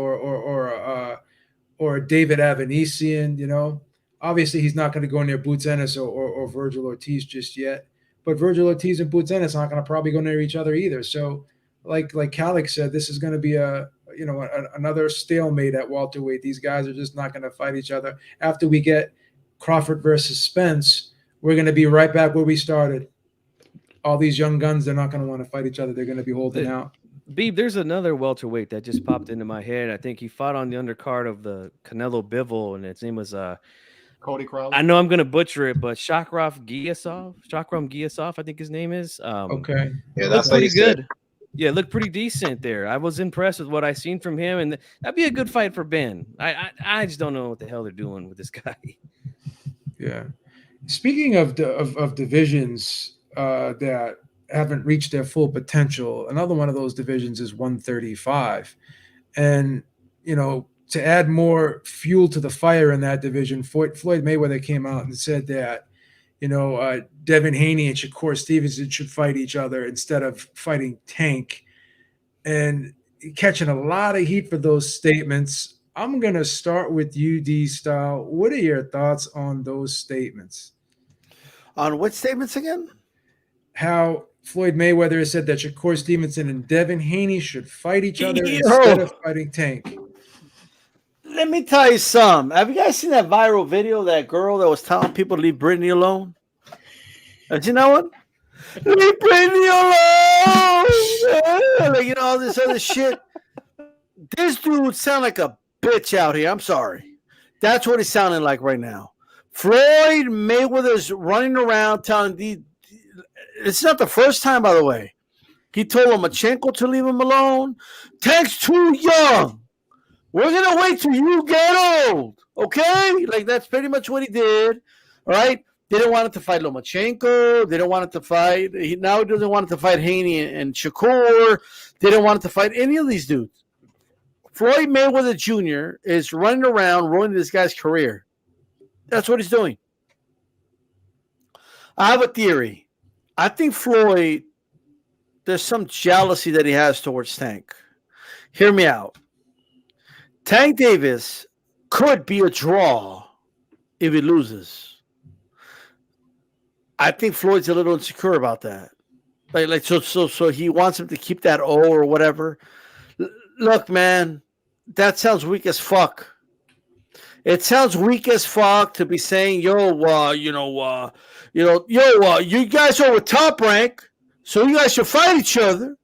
or David Avanesian. Obviously he's not going to go near Boots Ennis or Virgil Ortiz just yet, but Virgil Ortiz and Boots Ennis aren't going to probably go near each other either. So like Kalik said, this is going to be another stalemate at welterweight. These guys are just not going to fight each other. After we get Crawford versus Spence, we're going to be right back where we started. All these young guns, they're not going to want to fight each other. They're going to be holding out. Beeb, there's another welterweight that just popped into my head. I think he fought on the undercard of the Canelo Bivol, and his name was Cody Crowley. I know I'm gonna butcher it, but Shakram Giasov, I think his name is. Okay. Yeah, that's pretty good. good. Yeah, looked pretty decent there. I was impressed with what I seen from him, and that'd be a good fight for Ben. I just don't know what the hell they're doing with this guy. Yeah. Speaking of divisions that haven't reached their full potential, another one of those divisions is 135, and to add more fuel to the fire in that division, Floyd Mayweather came out and said that Devin Haney and Shakur Stevenson should fight each other instead of fighting Tank, and catching a lot of heat for those statements. I'm going to start with you, D-Style. What are your thoughts on those statements? On what statements again? How Floyd Mayweather has said that Shakur Stevenson and Devin Haney should fight each other instead of fighting Tank. Let me tell you something. Have you guys seen that viral video of that girl that was telling people to leave Britney alone? Have you seen that one? Leave Britney alone! Like, all this other shit. This dude sound like a bitch out here. I'm sorry. That's what he's sounding like right now. Floyd Mayweather's running around telling these. It's not the first time, by the way. He told Lomachenko to leave him alone. Tank's too young. We're going to wait till you get old. Okay? Like, that's pretty much what he did. All right? They didn't want him to fight Lomachenko. They didn't want him to fight. Now he doesn't want him to fight Haney and Shakur. They didn't want him to fight any of these dudes. Floyd Mayweather Jr. is running around ruining this guy's career. That's what he's doing. I have a theory. I think Floyd, there's some jealousy that he has towards Tank. Hear me out. Tank Davis could be a draw if he loses. I think Floyd's a little insecure about that. So he wants him to keep that O or whatever. Look, man, that sounds weak as fuck. It sounds weak as fuck to be saying, you guys are with Top Rank, so you guys should fight each other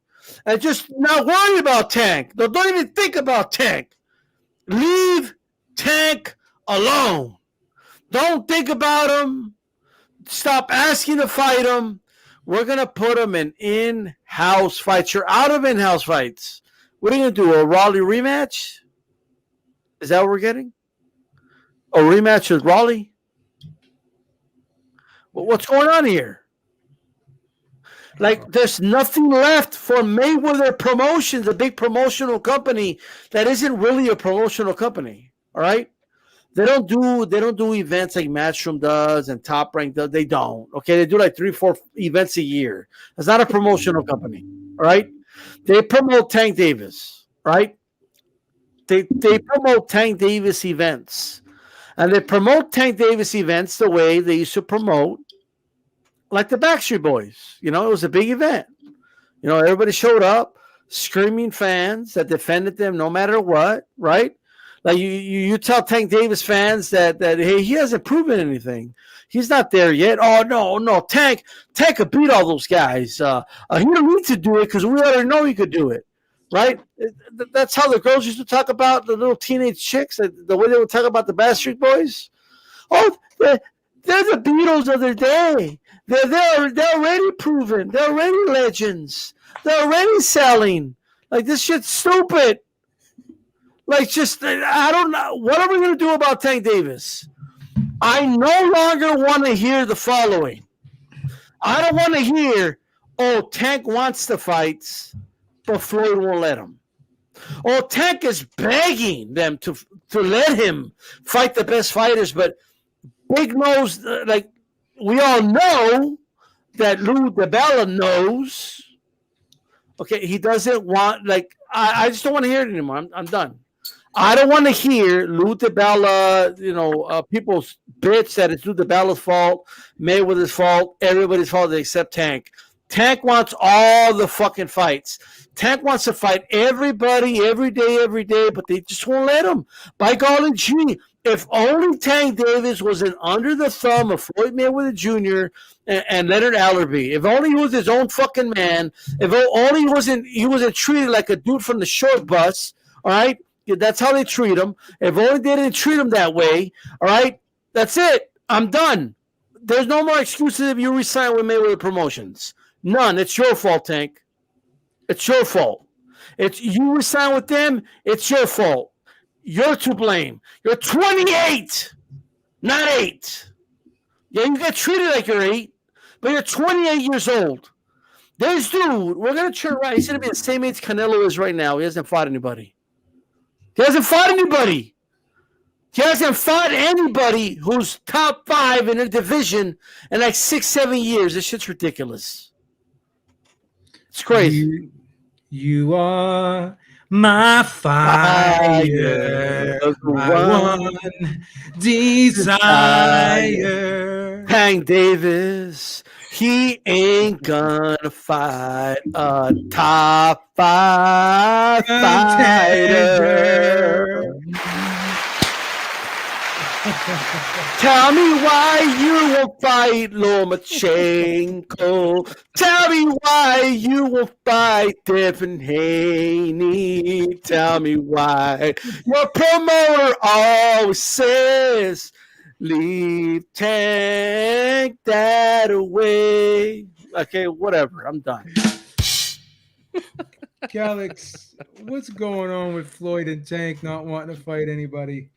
and just not worry about Tank. Don't even think about Tank. Leave Tank alone. Don't think about him. Stop asking to fight him. We're going to put him in in-house fights. You're out of in-house fights. What are you going to do, a Raleigh rematch? Is that what we're getting? A rematch with Raleigh? Well, what's going on here? Like, there's nothing left for Mayweather Promotions, a big promotional company that isn't really a promotional company. All right? They don't do events like Matchroom does and Top Rank does. They don't. Okay, they do like 3-4 events a year. It's not a promotional company. All right? They promote Tank Davis, right? They promote Tank Davis events. And they promote Tank Davis events the way they used to promote like the Backstreet Boys. It was a big event. Everybody showed up, screaming fans that defended them no matter what, right? Like you tell Tank Davis fans that hey, he hasn't proven anything. He's not there yet. Oh no, Tank could beat all those guys. He don't need to do it because we already know he could do it, right? That's how the girls used to talk about the little teenage chicks. The way they would talk about the Backstreet Boys. Oh, they're the Beatles of their day. They're already proven. They're already legends. They're already selling. Like, this shit's stupid. Like, just, I don't know. What are we going to do about Tank Davis? I no longer want to hear the following. I don't want to hear, oh, Tank wants the fights, but Floyd won't let him. Oh, Tank is begging them to let him fight the best fighters, but Big knows, like we all know that Lou DiBella knows. Okay, he doesn't want, like, I just don't want to hear it anymore. I'm done. I don't want to hear Lou DiBella, people bitch that it's Lou DiBella's fault, Mayweather's fault, everybody's fault except Tank. Tank wants all the fucking fights. Tank wants to fight everybody, every day, but they just won't let him. By golly gee, if only Tank Davis wasn't under the thumb of Floyd Mayweather Jr. and Leonard Allerby. If only he was his own fucking man. If only he wasn't treated like a dude from the short bus. All right, that's how they treat him. If only they didn't treat him that way. All right, that's it. I'm done. There's no more excuses if you resign with Mayweather Promotions. None. It's your fault, Tank. It's your fault. It's you resign with them. It's your fault. You're to blame. You're 28, not 8. Yeah, you get treated like you're 8, but you're 28 years old. This dude, we're going to turn around. He's going to be the same age Canelo is right now. He hasn't fought anybody. He hasn't fought anybody who's top 5 in a division in like 6-7 years. This shit's ridiculous. It's crazy. You are my fire, my one desire. Tank Davis, he ain't gonna fight a top 5 fighter. Tell me why you won't fight Lomachenko. Tell me why you won't fight Devin Haney. Tell me why your promoter always says, leave Tank that away. Okay, whatever. I'm done. Calix, what's going on with Floyd and Tank not wanting to fight anybody?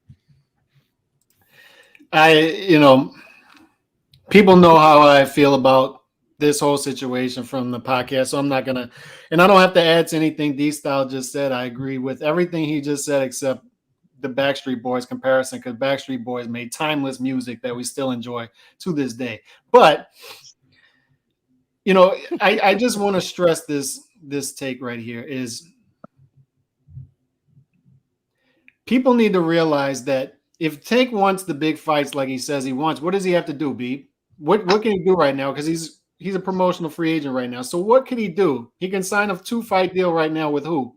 People know how I feel about this whole situation from the podcast, so I'm not gonna, and I don't have to add to anything D-Style just said. I agree with everything he just said, except the Backstreet Boys comparison, because Backstreet Boys made timeless music that we still enjoy to this day. But I just want to stress this take right here is people need to realize that if Tank wants the big fights like he says he wants, what does he have to do, B? What can he do right now? Because he's a promotional free agent right now. So what can he do? He can sign a 2-fight deal right now with who?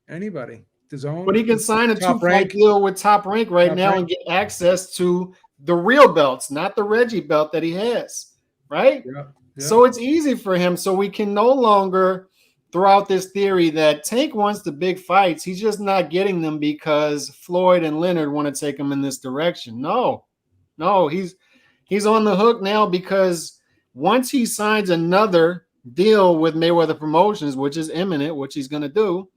Anybody. His own. But he can sign a 2-fight deal with Top Rank right now and get access to the real belts, not the Reggie belt that he has, right? Yeah. So it's easy for him. So we can no longer throw out this theory that Tank wants the big fights. He's just not getting them because Floyd and Leonard want to take him in this direction. No, he's on the hook now because once he signs another deal with Mayweather Promotions, which is imminent, which he's going to do,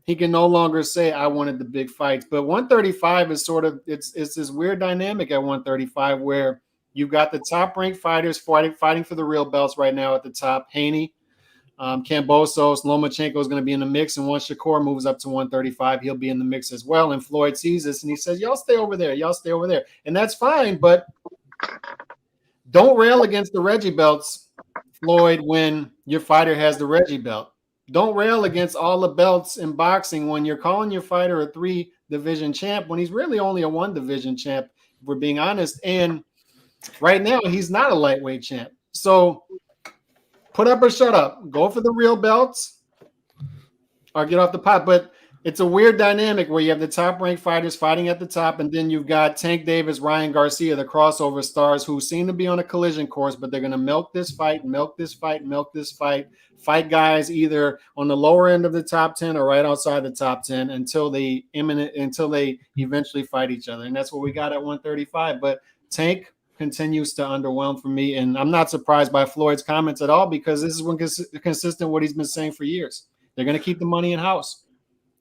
he can no longer say, I wanted the big fights. But 135 is sort of, it's this weird dynamic at 135 where you've got the top-ranked fighters fighting for the real belts right now at the top. Haney, Kambosos, Lomachenko is going to be in the mix, and once Shakur moves up to 135, he'll be in the mix as well. And Floyd sees this, and he says, y'all stay over there. And that's fine, but don't rail against the Reggie belts, Floyd, when your fighter has the Reggie belt. Don't rail against all the belts in boxing when you're calling your fighter a 3-division champ when he's really only a 1-division champ, if we're being honest. And right now, he's not a lightweight champ. So put up or shut up. Go for the real belts or get off the pot. But it's a weird dynamic where you have the top-ranked fighters fighting at the top, and then you've got Tank Davis, Ryan Garcia, the crossover stars who seem to be on a collision course, but they're going to milk this fight, fight guys either on the lower end of the top 10 or right outside the top 10 until they eventually fight each other. And that's what we got at 135. But Tank continues to underwhelm for me, and I'm not surprised by Floyd's comments at all because this is consistent with what he's been saying for years. They're going to keep the money in-house.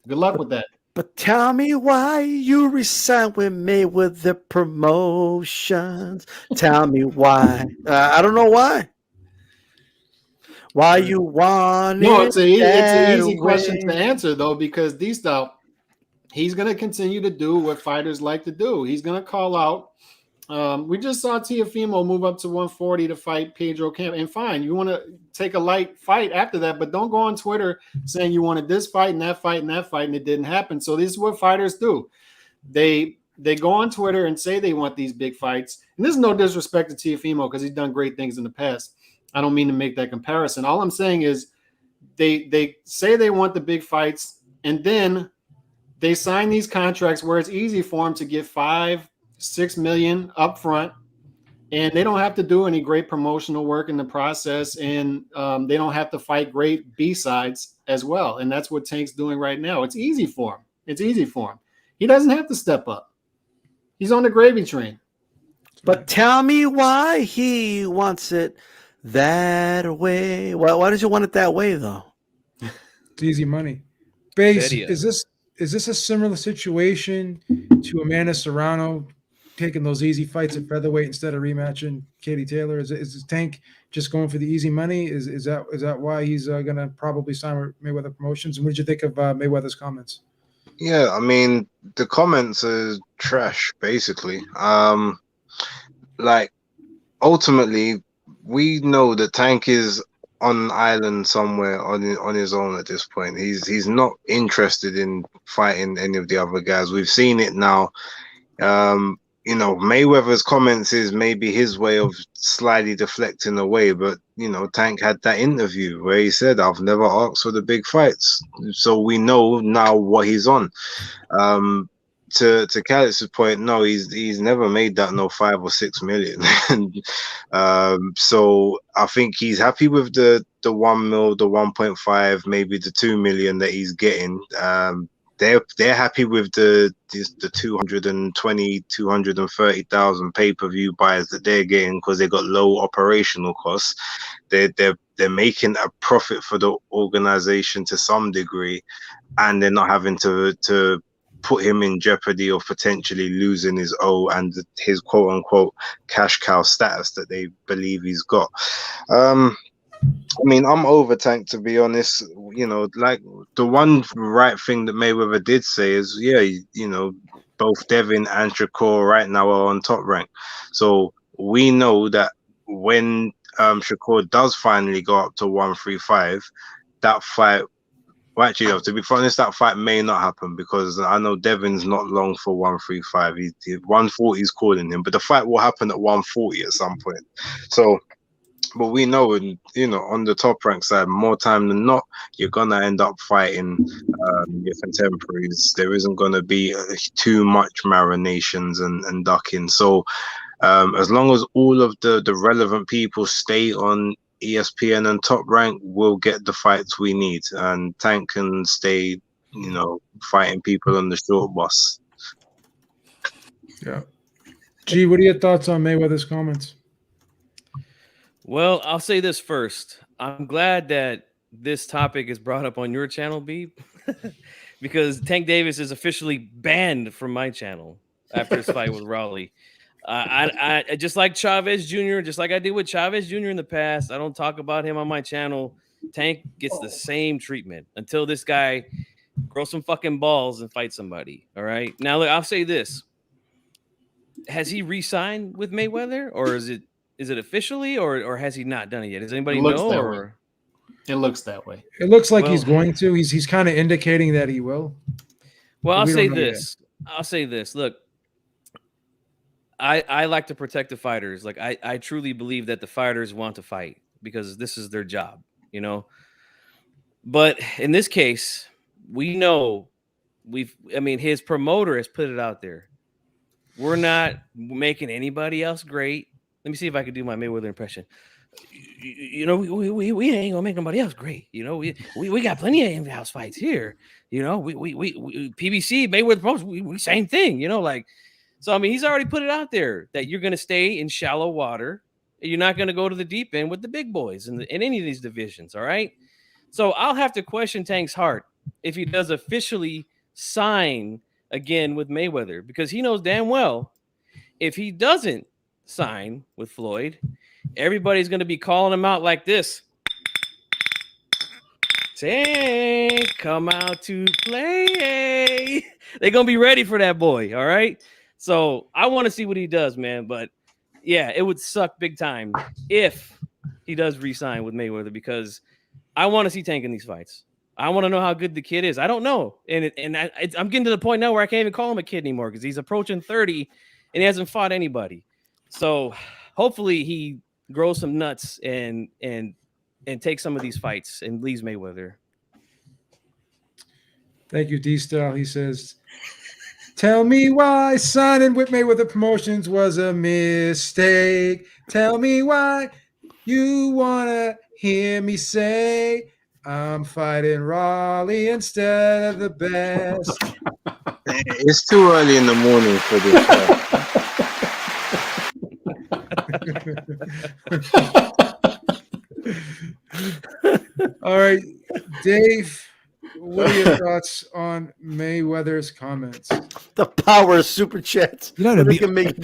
Good luck with that. But tell me why you resign with Mayweather Promotions. Tell me why. I don't know why. Why you want No, it it's an that easy question to way? answer though, because D-Style, he's going to continue to do what fighters like to do. He's going to call out. We just saw Teofimo move up to 140 to fight Pedro Camp. And fine, you want to take a light fight after that, but don't go on Twitter saying you wanted this fight and that fight and that fight, and it didn't happen. So this is what fighters do. They go on Twitter and say they want these big fights. And this is no disrespect to Teofimo because he's done great things in the past. I don't mean to make that comparison. All I'm saying is they say they want the big fights, and then they sign these contracts where it's easy for them to get 5-6 million up front, and they don't have to do any great promotional work in the process, and they don't have to fight great B-sides as well. And that's what Tank's doing right now. It's easy for him. It's easy for him. He doesn't have to step up. He's on the gravy train. But tell me why he wants it that way. Why does he want it that way, though? It's easy money. Base, Video. is this a similar situation to Amanda Serrano taking those easy fights at featherweight instead of rematching Katie Taylor? Is Tank just going for the easy money? Is that why he's going to probably sign with Mayweather Promotions? And what did you think of Mayweather's comments? Yeah, I mean, the comments are trash, basically. Like, ultimately, we know that Tank is on an island somewhere on his own at this point. He's not interested in fighting any of the other guys. We've seen it now. You know, Mayweather's comments is maybe his way of slightly deflecting away, but you know, Tank had that interview where he said, "I've never asked for the big fights," so we know now what he's on. To Calix's point, no, he's never made that no 5 or 6 million. So I think he's happy with the 1 mil, the 1.5, maybe the 2 million that he's getting. They're happy with the 220, 230,000 pay-per-view buyers that they're getting because they got low operational costs. They're making a profit for the organization to some degree, and they're not having to put him in jeopardy of potentially losing his O and his quote unquote cash cow status that they believe he's got. I mean, I'm over Tank, to be honest. You know, like the one right thing that Mayweather did say is, yeah, you know, both Devin and Shakur right now are on Top Rank. So we know that when Shakur does finally go up to 135, that fight, well, actually, no, to be honest, that fight may not happen because I know Devin's not long for 135. 140 is calling him, but the fight will happen at 140 at some point. So, but we know, and you know, on the Top Rank side, more time than not, you're gonna end up fighting your contemporaries. There isn't gonna be too much marinations and ducking. So, as long as all of the relevant people stay on ESPN and Top Rank, we'll get the fights we need, and Tank can stay, you know, fighting people on the short bus. Yeah. G, what are your thoughts on Mayweather's comments? Well, I'll say this first. I'm glad that this topic is brought up on your channel, Beep, because Tank Davis is officially banned from my channel after his fight with Raleigh. I just like Chavez Jr., just like I did with Chavez Jr. in the past. I don't talk about him on my channel. Tank gets the same treatment until this guy grows some fucking balls and fights somebody. All right. Now, look, I'll say this. Has he re-signed with Mayweather, or is it officially, or has he not done it yet? Does anybody know? Or it looks that way. It looks like he's going to. He's kind of indicating that he will. Well, I'll say this. Look, I like to protect the fighters. Like I truly believe that the fighters want to fight because this is their job, you know. But in this case, we know his promoter has put it out there. We're not making anybody else great. Let me see if I can do my Mayweather impression. You know, we ain't gonna make nobody else great. You know, we got plenty of in-house fights here. You know, we PBC Mayweather Pros, we same thing. You know, like, so I mean, he's already put it out there that you're gonna stay in shallow water. You're not gonna go to the deep end with the big boys in any of these divisions. All right. So I'll have to question Tank's heart if he does officially sign again with Mayweather, because he knows damn well if he doesn't sign with Floyd, everybody's going to be calling him out like this. Tank, come out to play. They're gonna be ready for that boy. All right. So I want to see what he does, man. But yeah, it would suck big time if he does re-sign with Mayweather, because I want to see Tank in these fights. I want to know how good the kid is. I don't know, and I'm getting to the point now where I can't even call him a kid anymore because he's approaching 30 and he hasn't fought anybody. So hopefully he grows some nuts and takes some of these fights and leaves Mayweather. Thank you, D-Style. He says, tell me why signing with Mayweather Promotions was a mistake. Tell me why you want to hear me say I'm fighting Raleigh instead of the best. It's too early in the morning for this. All right, Dave, what are your thoughts on Mayweather's comments? The power of super chats. You know, to They be, can make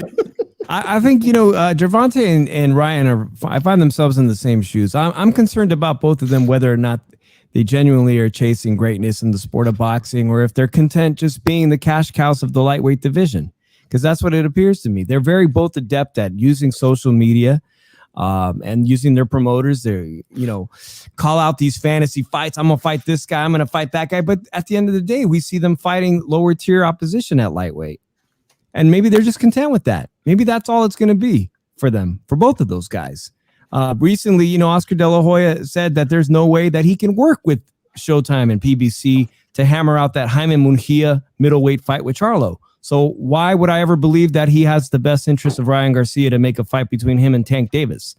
I think, Gervonta and Ryan I find themselves in the same shoes. I'm concerned about both of them, whether or not they genuinely are chasing greatness in the sport of boxing, or if they're content just being the cash cows of the lightweight division, because that's what it appears to me. They're very both adept at using social media and using their promoters. They, call out these fantasy fights. I'm going to fight this guy. I'm going to fight that guy. But at the end of the day, we see them fighting lower tier opposition at lightweight. And maybe they're just content with that. Maybe that's all it's going to be for them, for both of those guys. Recently, Oscar De La Hoya said that there's no way that he can work with Showtime and PBC to hammer out that Jaime Munguia middleweight fight with Charlo. So why would I ever believe that he has the best interest of Ryan Garcia to make a fight between him and Tank Davis?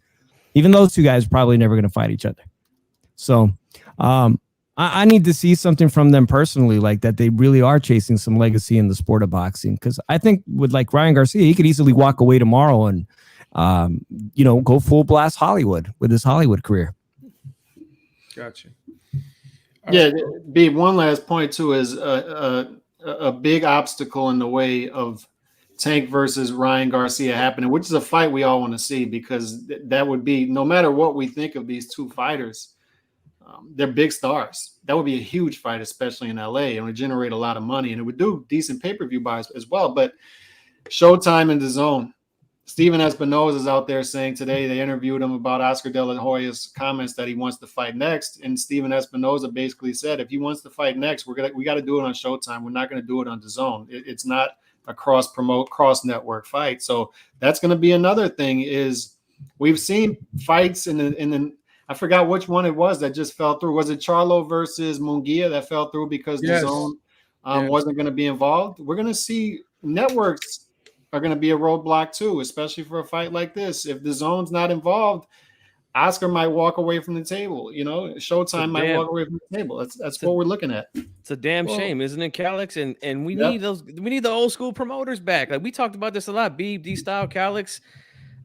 Even those two guys are probably never going to fight each other. So I need to see something from them personally, like that they really are chasing some legacy in the sport of boxing. Because I think with like Ryan Garcia, he could easily walk away tomorrow and go full blast Hollywood with his Hollywood career. Gotcha. Yeah, B, one last point too is a big obstacle in the way of Tank versus Ryan Garcia happening, which is a fight we all want to see, because that would be, no matter what we think of these two fighters, they're big stars. That would be a huge fight, especially in LA, and would generate a lot of money, and it would do decent pay-per-view buys as well. But Showtime and DAZN, Steven Espinoza is out there saying today they interviewed him about Oscar De La Hoya's comments that he wants to fight next, and Steven Espinoza basically said if he wants to fight next, we got to do it on Showtime. We're not going to do it on DAZN. It's not a cross network fight. So that's going to be another thing. Is we've seen fights in the I forgot which one it was that just fell through. Was it Charlo versus Munguia that fell through because DAZN wasn't going to be involved? We're going to see networks are going to be a roadblock too, especially for a fight like this. If DAZN's not involved, Oscar might walk away from the table. Showtime might walk away from the table. That's what we're looking at. It's a damn shame, isn't it, Calix? And we need those. We need the old school promoters back. Like we talked about this a lot. Beeb, D-Style, Calix,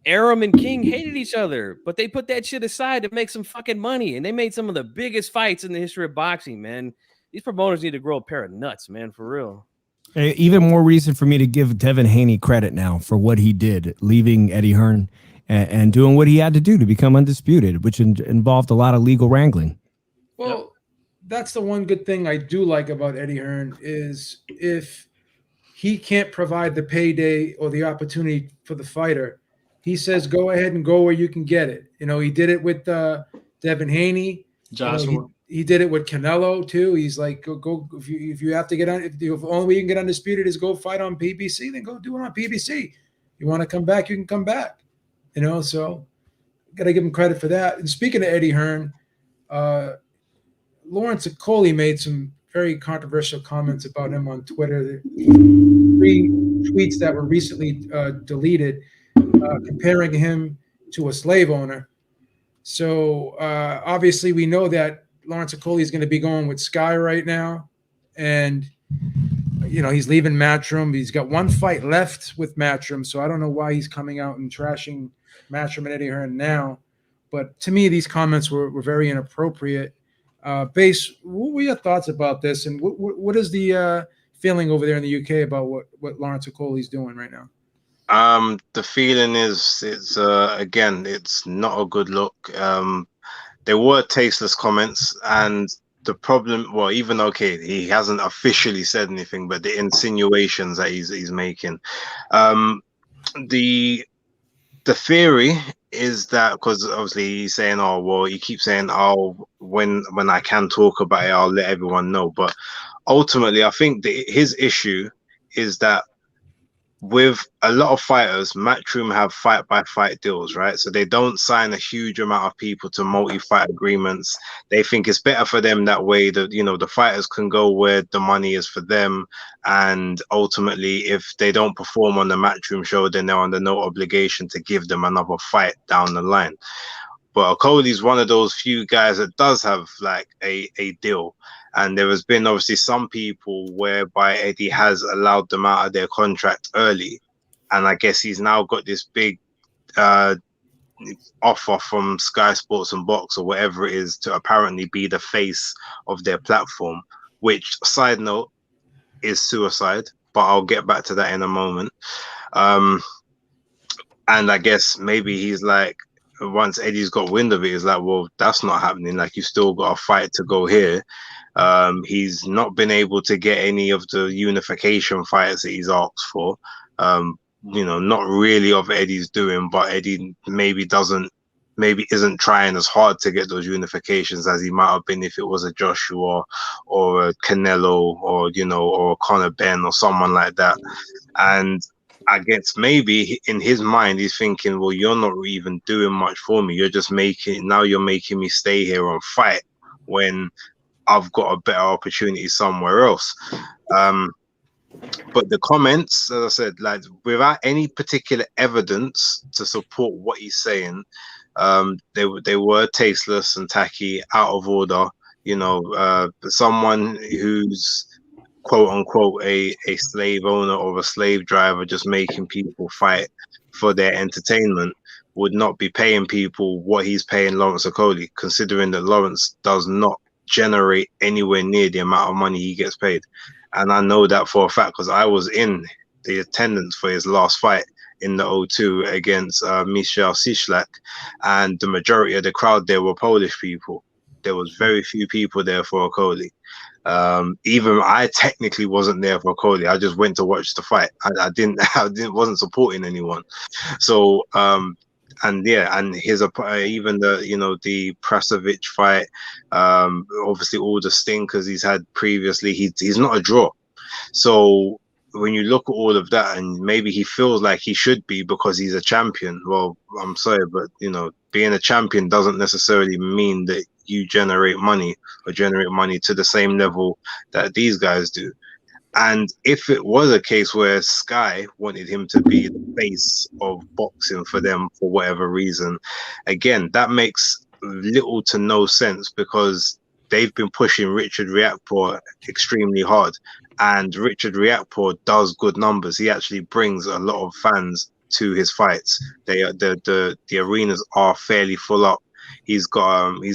Arum, and King hated each other, but they put that shit aside to make some fucking money, and they made some of the biggest fights in the history of boxing. Man, these promoters need to grow a pair of nuts, man, for real. Even more reason for me to give Devin Haney credit now for what he did, leaving Eddie Hearn and doing what he had to do to become undisputed, which involved a lot of legal wrangling. Well, that's the one good thing I do like about Eddie Hearn is if he can't provide the payday or the opportunity for the fighter, he says, go ahead and go where you can get it. He did it with Devin Haney. Joshua. He did it with Canelo too. He's like, go if you have to get on, if the only way you can get undisputed is go fight on PBC, then go do it on PBC. You want to come back, you can come back. So got to give him credit for that. And speaking of Eddie Hearn, Lawrence Okolie made some very controversial comments about him on Twitter. 3 tweets that were recently deleted, comparing him to a slave owner. So obviously we know that Lawrence Okolie is going to be going with Sky right now. And, he's leaving Matchroom. He's got one fight left with Matchroom. So I don't know why he's coming out and trashing Matchroom and Eddie Hearn now. But to me, these comments were very inappropriate. Base, what were your thoughts about this? And what is the feeling over there in the UK about what Lawrence Okolie's doing right now? The feeling is again, it's not a good look. There were tasteless comments, and the problem, well, even okay, he hasn't officially said anything, but the insinuations that he's making, the theory is that because obviously he's saying, oh well, he keeps saying, oh, when I can talk about it, I'll let everyone know. But ultimately, I think his issue is that with a lot of fighters, Matchroom have fight by fight deals, right? So they don't sign a huge amount of people to multi-fight agreements. They think it's better for them that way, that the fighters can go where the money is for them, and ultimately if they don't perform on the Matchroom show, then they're under no obligation to give them another fight down the line. But Okolie's one of those few guys that does have like a deal. And there has been obviously some people whereby Eddie has allowed them out of their contract early. And I guess he's now got this big offer from Sky Sports and Box or whatever it is to apparently be the face of their platform, which, side note, is suicide. But I'll get back to that in a moment. And I guess maybe he's like, once Eddie's got wind of it, he's like, well, that's not happening. Like, you still got a fight to go here. He's not been able to get any of the unification fights that he's asked for. Not really of Eddie's doing, but Eddie maybe isn't trying as hard to get those unifications as he might have been if it was a Joshua or a Canelo or a Conor Benn or someone like that. And I guess maybe in his mind, he's thinking, well, you're not even doing much for me. You're making me stay here and fight when I've got a better opportunity somewhere else. But the comments, as I said, like without any particular evidence to support what he's saying, they were tasteless and tacky, out of order. Someone who's quote unquote a slave owner or a slave driver just making people fight for their entertainment would not be paying people what he's paying Lawrence Okolie, considering that Lawrence does not generate anywhere near the amount of money he gets paid. And I know that for a fact because I was in the attendance for his last fight in the O2 against Michał Cieślak, and the majority of the crowd there were Polish people. There was very few people there for Okolie. Even I technically wasn't there for Okolie. I just went to watch the fight. I wasn't supporting anyone. So and his even the Prasovic fight, obviously all the stinkers he's had previously, he's not a draw. So when you look at all of that, and maybe he feels like he should be because he's a champion. Well, I'm sorry, but being a champion doesn't necessarily mean that you generate money to the same level that these guys do. And if it was a case where Sky wanted him to be the face of boxing for them for whatever reason, again, that makes little to no sense because they've been pushing Richard Riakporhe extremely hard. And Richard Riakporhe does good numbers. He actually brings a lot of fans to his fights. The arenas are fairly full up. He's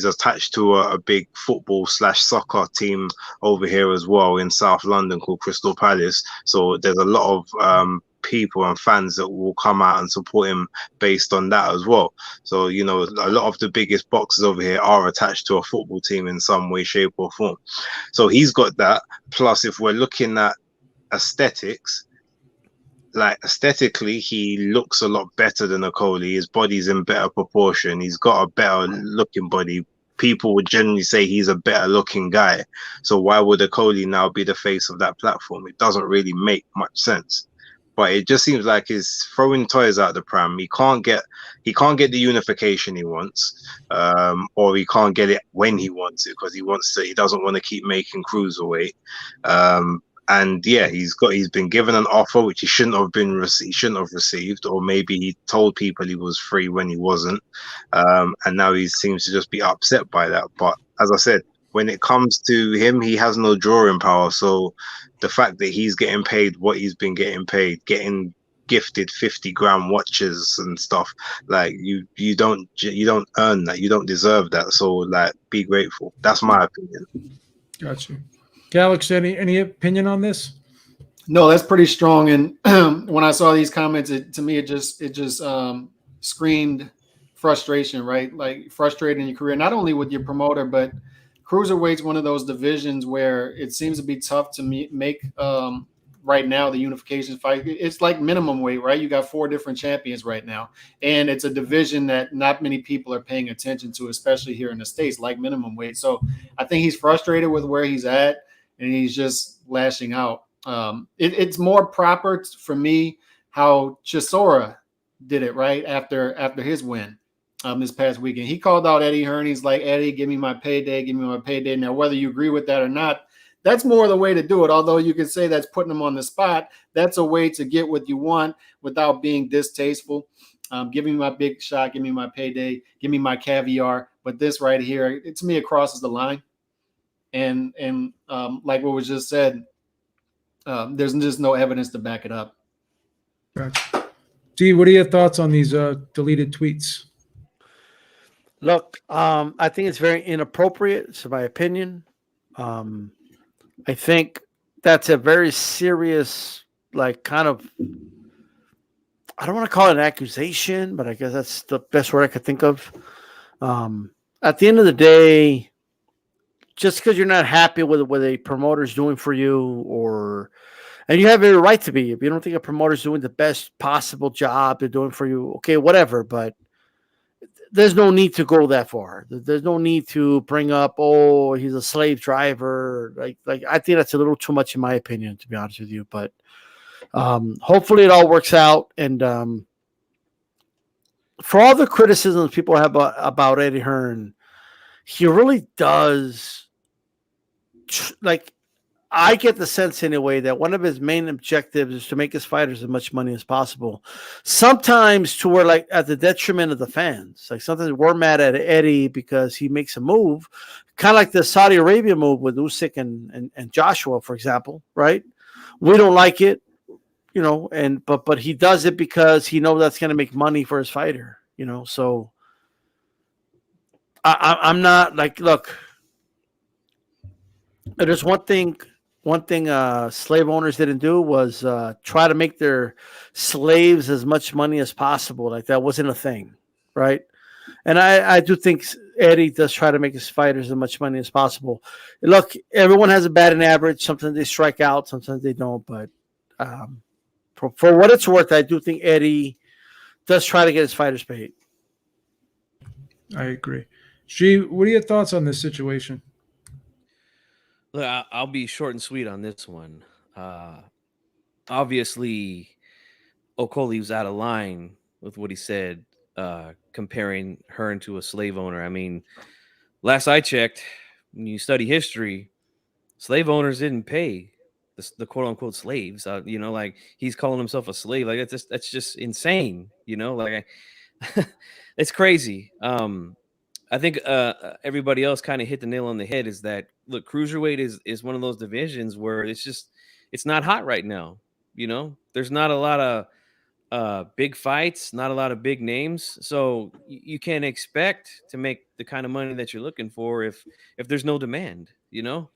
attached to a big football/soccer team over here as well in South London called Crystal Palace. So there's a lot of people and fans that will come out and support him based on that as well. So a lot of the biggest boxers over here are attached to a football team in some way, shape, or form. So he's got that. Plus, if we're looking at aesthetics, like aesthetically, he looks a lot better than Okolie. His body's in better proportion. He's got a better looking body. People would generally say he's a better looking guy. So why would Okolie now be the face of that platform? It doesn't really make much sense. But it just seems like he's throwing toys out the pram. He can't get the unification he wants, or he can't get it when he wants it because he doesn't want to keep making cruiserweight. And yeah, he's been given an offer which he shouldn't have received, or maybe he told people he was free when he wasn't, and now he seems to just be upset by that. But as I said, when it comes to him, he has no drawing power. So the fact that he's getting paid what he's been getting paid, getting gifted 50-gram watches and stuff, like you don't earn that, you don't deserve that. So like, be grateful. That's my opinion. Gotcha. Alex, any opinion on this? No, that's pretty strong. And when I saw these comments, it just screamed frustration, right? Like frustrated in your career, not only with your promoter, but cruiserweight's one of those divisions where it seems to be tough to make right now the unification fight. It's like minimum weight, right? You got 4 different champions right now, and it's a division that not many people are paying attention to, especially here in the States, like minimum weight. So I think he's frustrated with where he's at, and he's just lashing out. It's more proper for me how Chisora did it right after his win this past weekend. He called out Eddie Hearn. He's like, Eddie, give me my payday, give me my payday. Now, whether you agree with that or not, that's more the way to do it. Although you could say that's putting them on the spot, that's a way to get what you want without being distasteful. Give me my big shot, give me my payday, give me my caviar. But this right here, to me, it crosses the line. And like what was just said, there's just no evidence to back it up. Gotcha. Dee, what are your thoughts on these deleted tweets? Look, I think it's very inappropriate. It's my opinion. I think that's a very serious, like, kind of, I don't want to call it an accusation, but I guess that's the best word I could think of. At the end of the day, just because you're not happy with what a promoter's doing for you, and you have every right to be, if you don't think a promoter's doing the best possible job they're doing for you, okay, whatever, but there's no need to go that far. There's no need to bring up, oh, he's a slave driver. Like I think that's a little too much in my opinion, to be honest with you. But hopefully it all works out. And for all the criticisms people have about Eddie Hearn, he really does. I get the sense anyway that one of his main objectives is to make his fighters as much money as possible. Sometimes to where, like, at the detriment of the fans. Like, sometimes we're mad at Eddie because he makes a move, kind of like the Saudi Arabia move with Usyk and Joshua, for example, right? We don't like it, you know, but he does it because he knows that's going to make money for his fighter, you know. So I'm not like, look, there's one thing slave owners didn't do was try to make their slaves as much money as possible. Like, that wasn't a thing, right? And I do think Eddie does try to make his fighters as much money as possible. Look, everyone has a batting average. Sometimes they strike out, sometimes they don't. But for what it's worth, I do think Eddie does try to get his fighters paid. I agree. G, what are your thoughts on this situation? Look, I'll be short and sweet on this one. Obviously, Okolie was out of line with what he said, comparing Hearn to a slave owner. I mean, last I checked, when you study history, slave owners didn't pay the quote unquote slaves. You know, like, he's calling himself a slave. Like, that's just insane. You know, like, it's crazy. I think everybody else kind of hit the nail on the head. Is that, look, cruiserweight is one of those divisions where it's not hot right now. You know, there's not a lot of big fights, not a lot of big names, so you can't expect to make the kind of money that you're looking for if there's no demand. You know,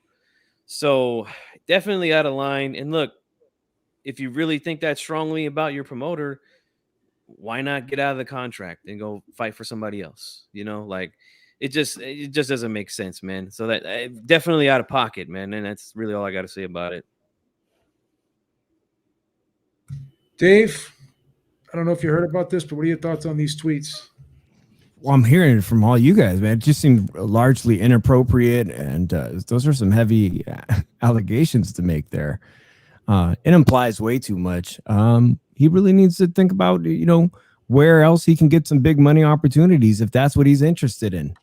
so definitely out of line. And look, if you really think that strongly about your promoter, why not get out of the contract and go fight for somebody else? You know, like, it just doesn't make sense, man. So that definitely out of pocket, man. And that's really all I got to say about it. Dave, I don't know if you heard about this, but what are your thoughts on these tweets? Well, I'm hearing it from all you guys, man. It just seemed largely inappropriate, and those are some heavy allegations to make there. It implies way too much. He really needs to think about, you know, where else he can get some big money opportunities if that's what he's interested in.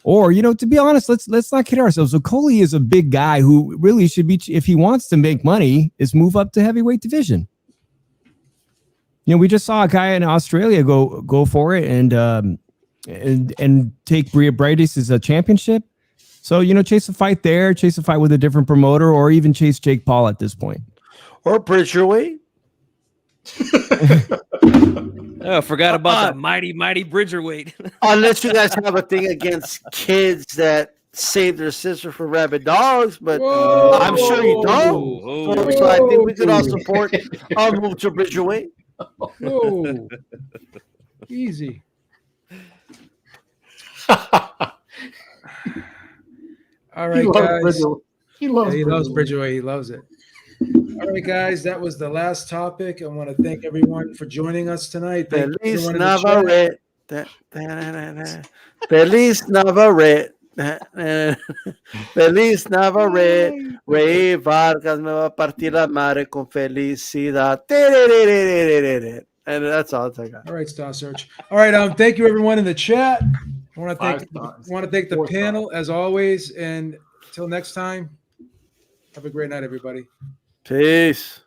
Or, you know, to be honest, let's not kid ourselves. Okolie is a big guy who really should be, if he wants to make money, is move up to heavyweight division. You know, we just saw a guy in Australia go for it and take Bria Brightis as a championship. So, you know, chase a fight there, chase a fight with a different promoter, or even chase Jake Paul at this point. Or Bridgerweight. Oh, forgot about the mighty Bridgerweight. Unless you guys have a thing against kids that save their sister for rabid dogs, but I'm sure you don't. So I think we could all support our move to Bridgerweight. Whoa. Easy. All right, guys. He loves He loves Bridgeway. Bridgeway. He loves it. All right, guys. That was the last topic. I want to thank everyone for joining us tonight. Thank Feliz everyone in the chat. Navarrete. Feliz Navarrete. Feliz Navarrete. Rey Vargas me va a partir la madre con felicidad. And that's all I got. All right, Star Search. All right. Thank you, everyone in the chat. I want to thank the 4 panel as always. And until next time, have a great night, everybody. Peace.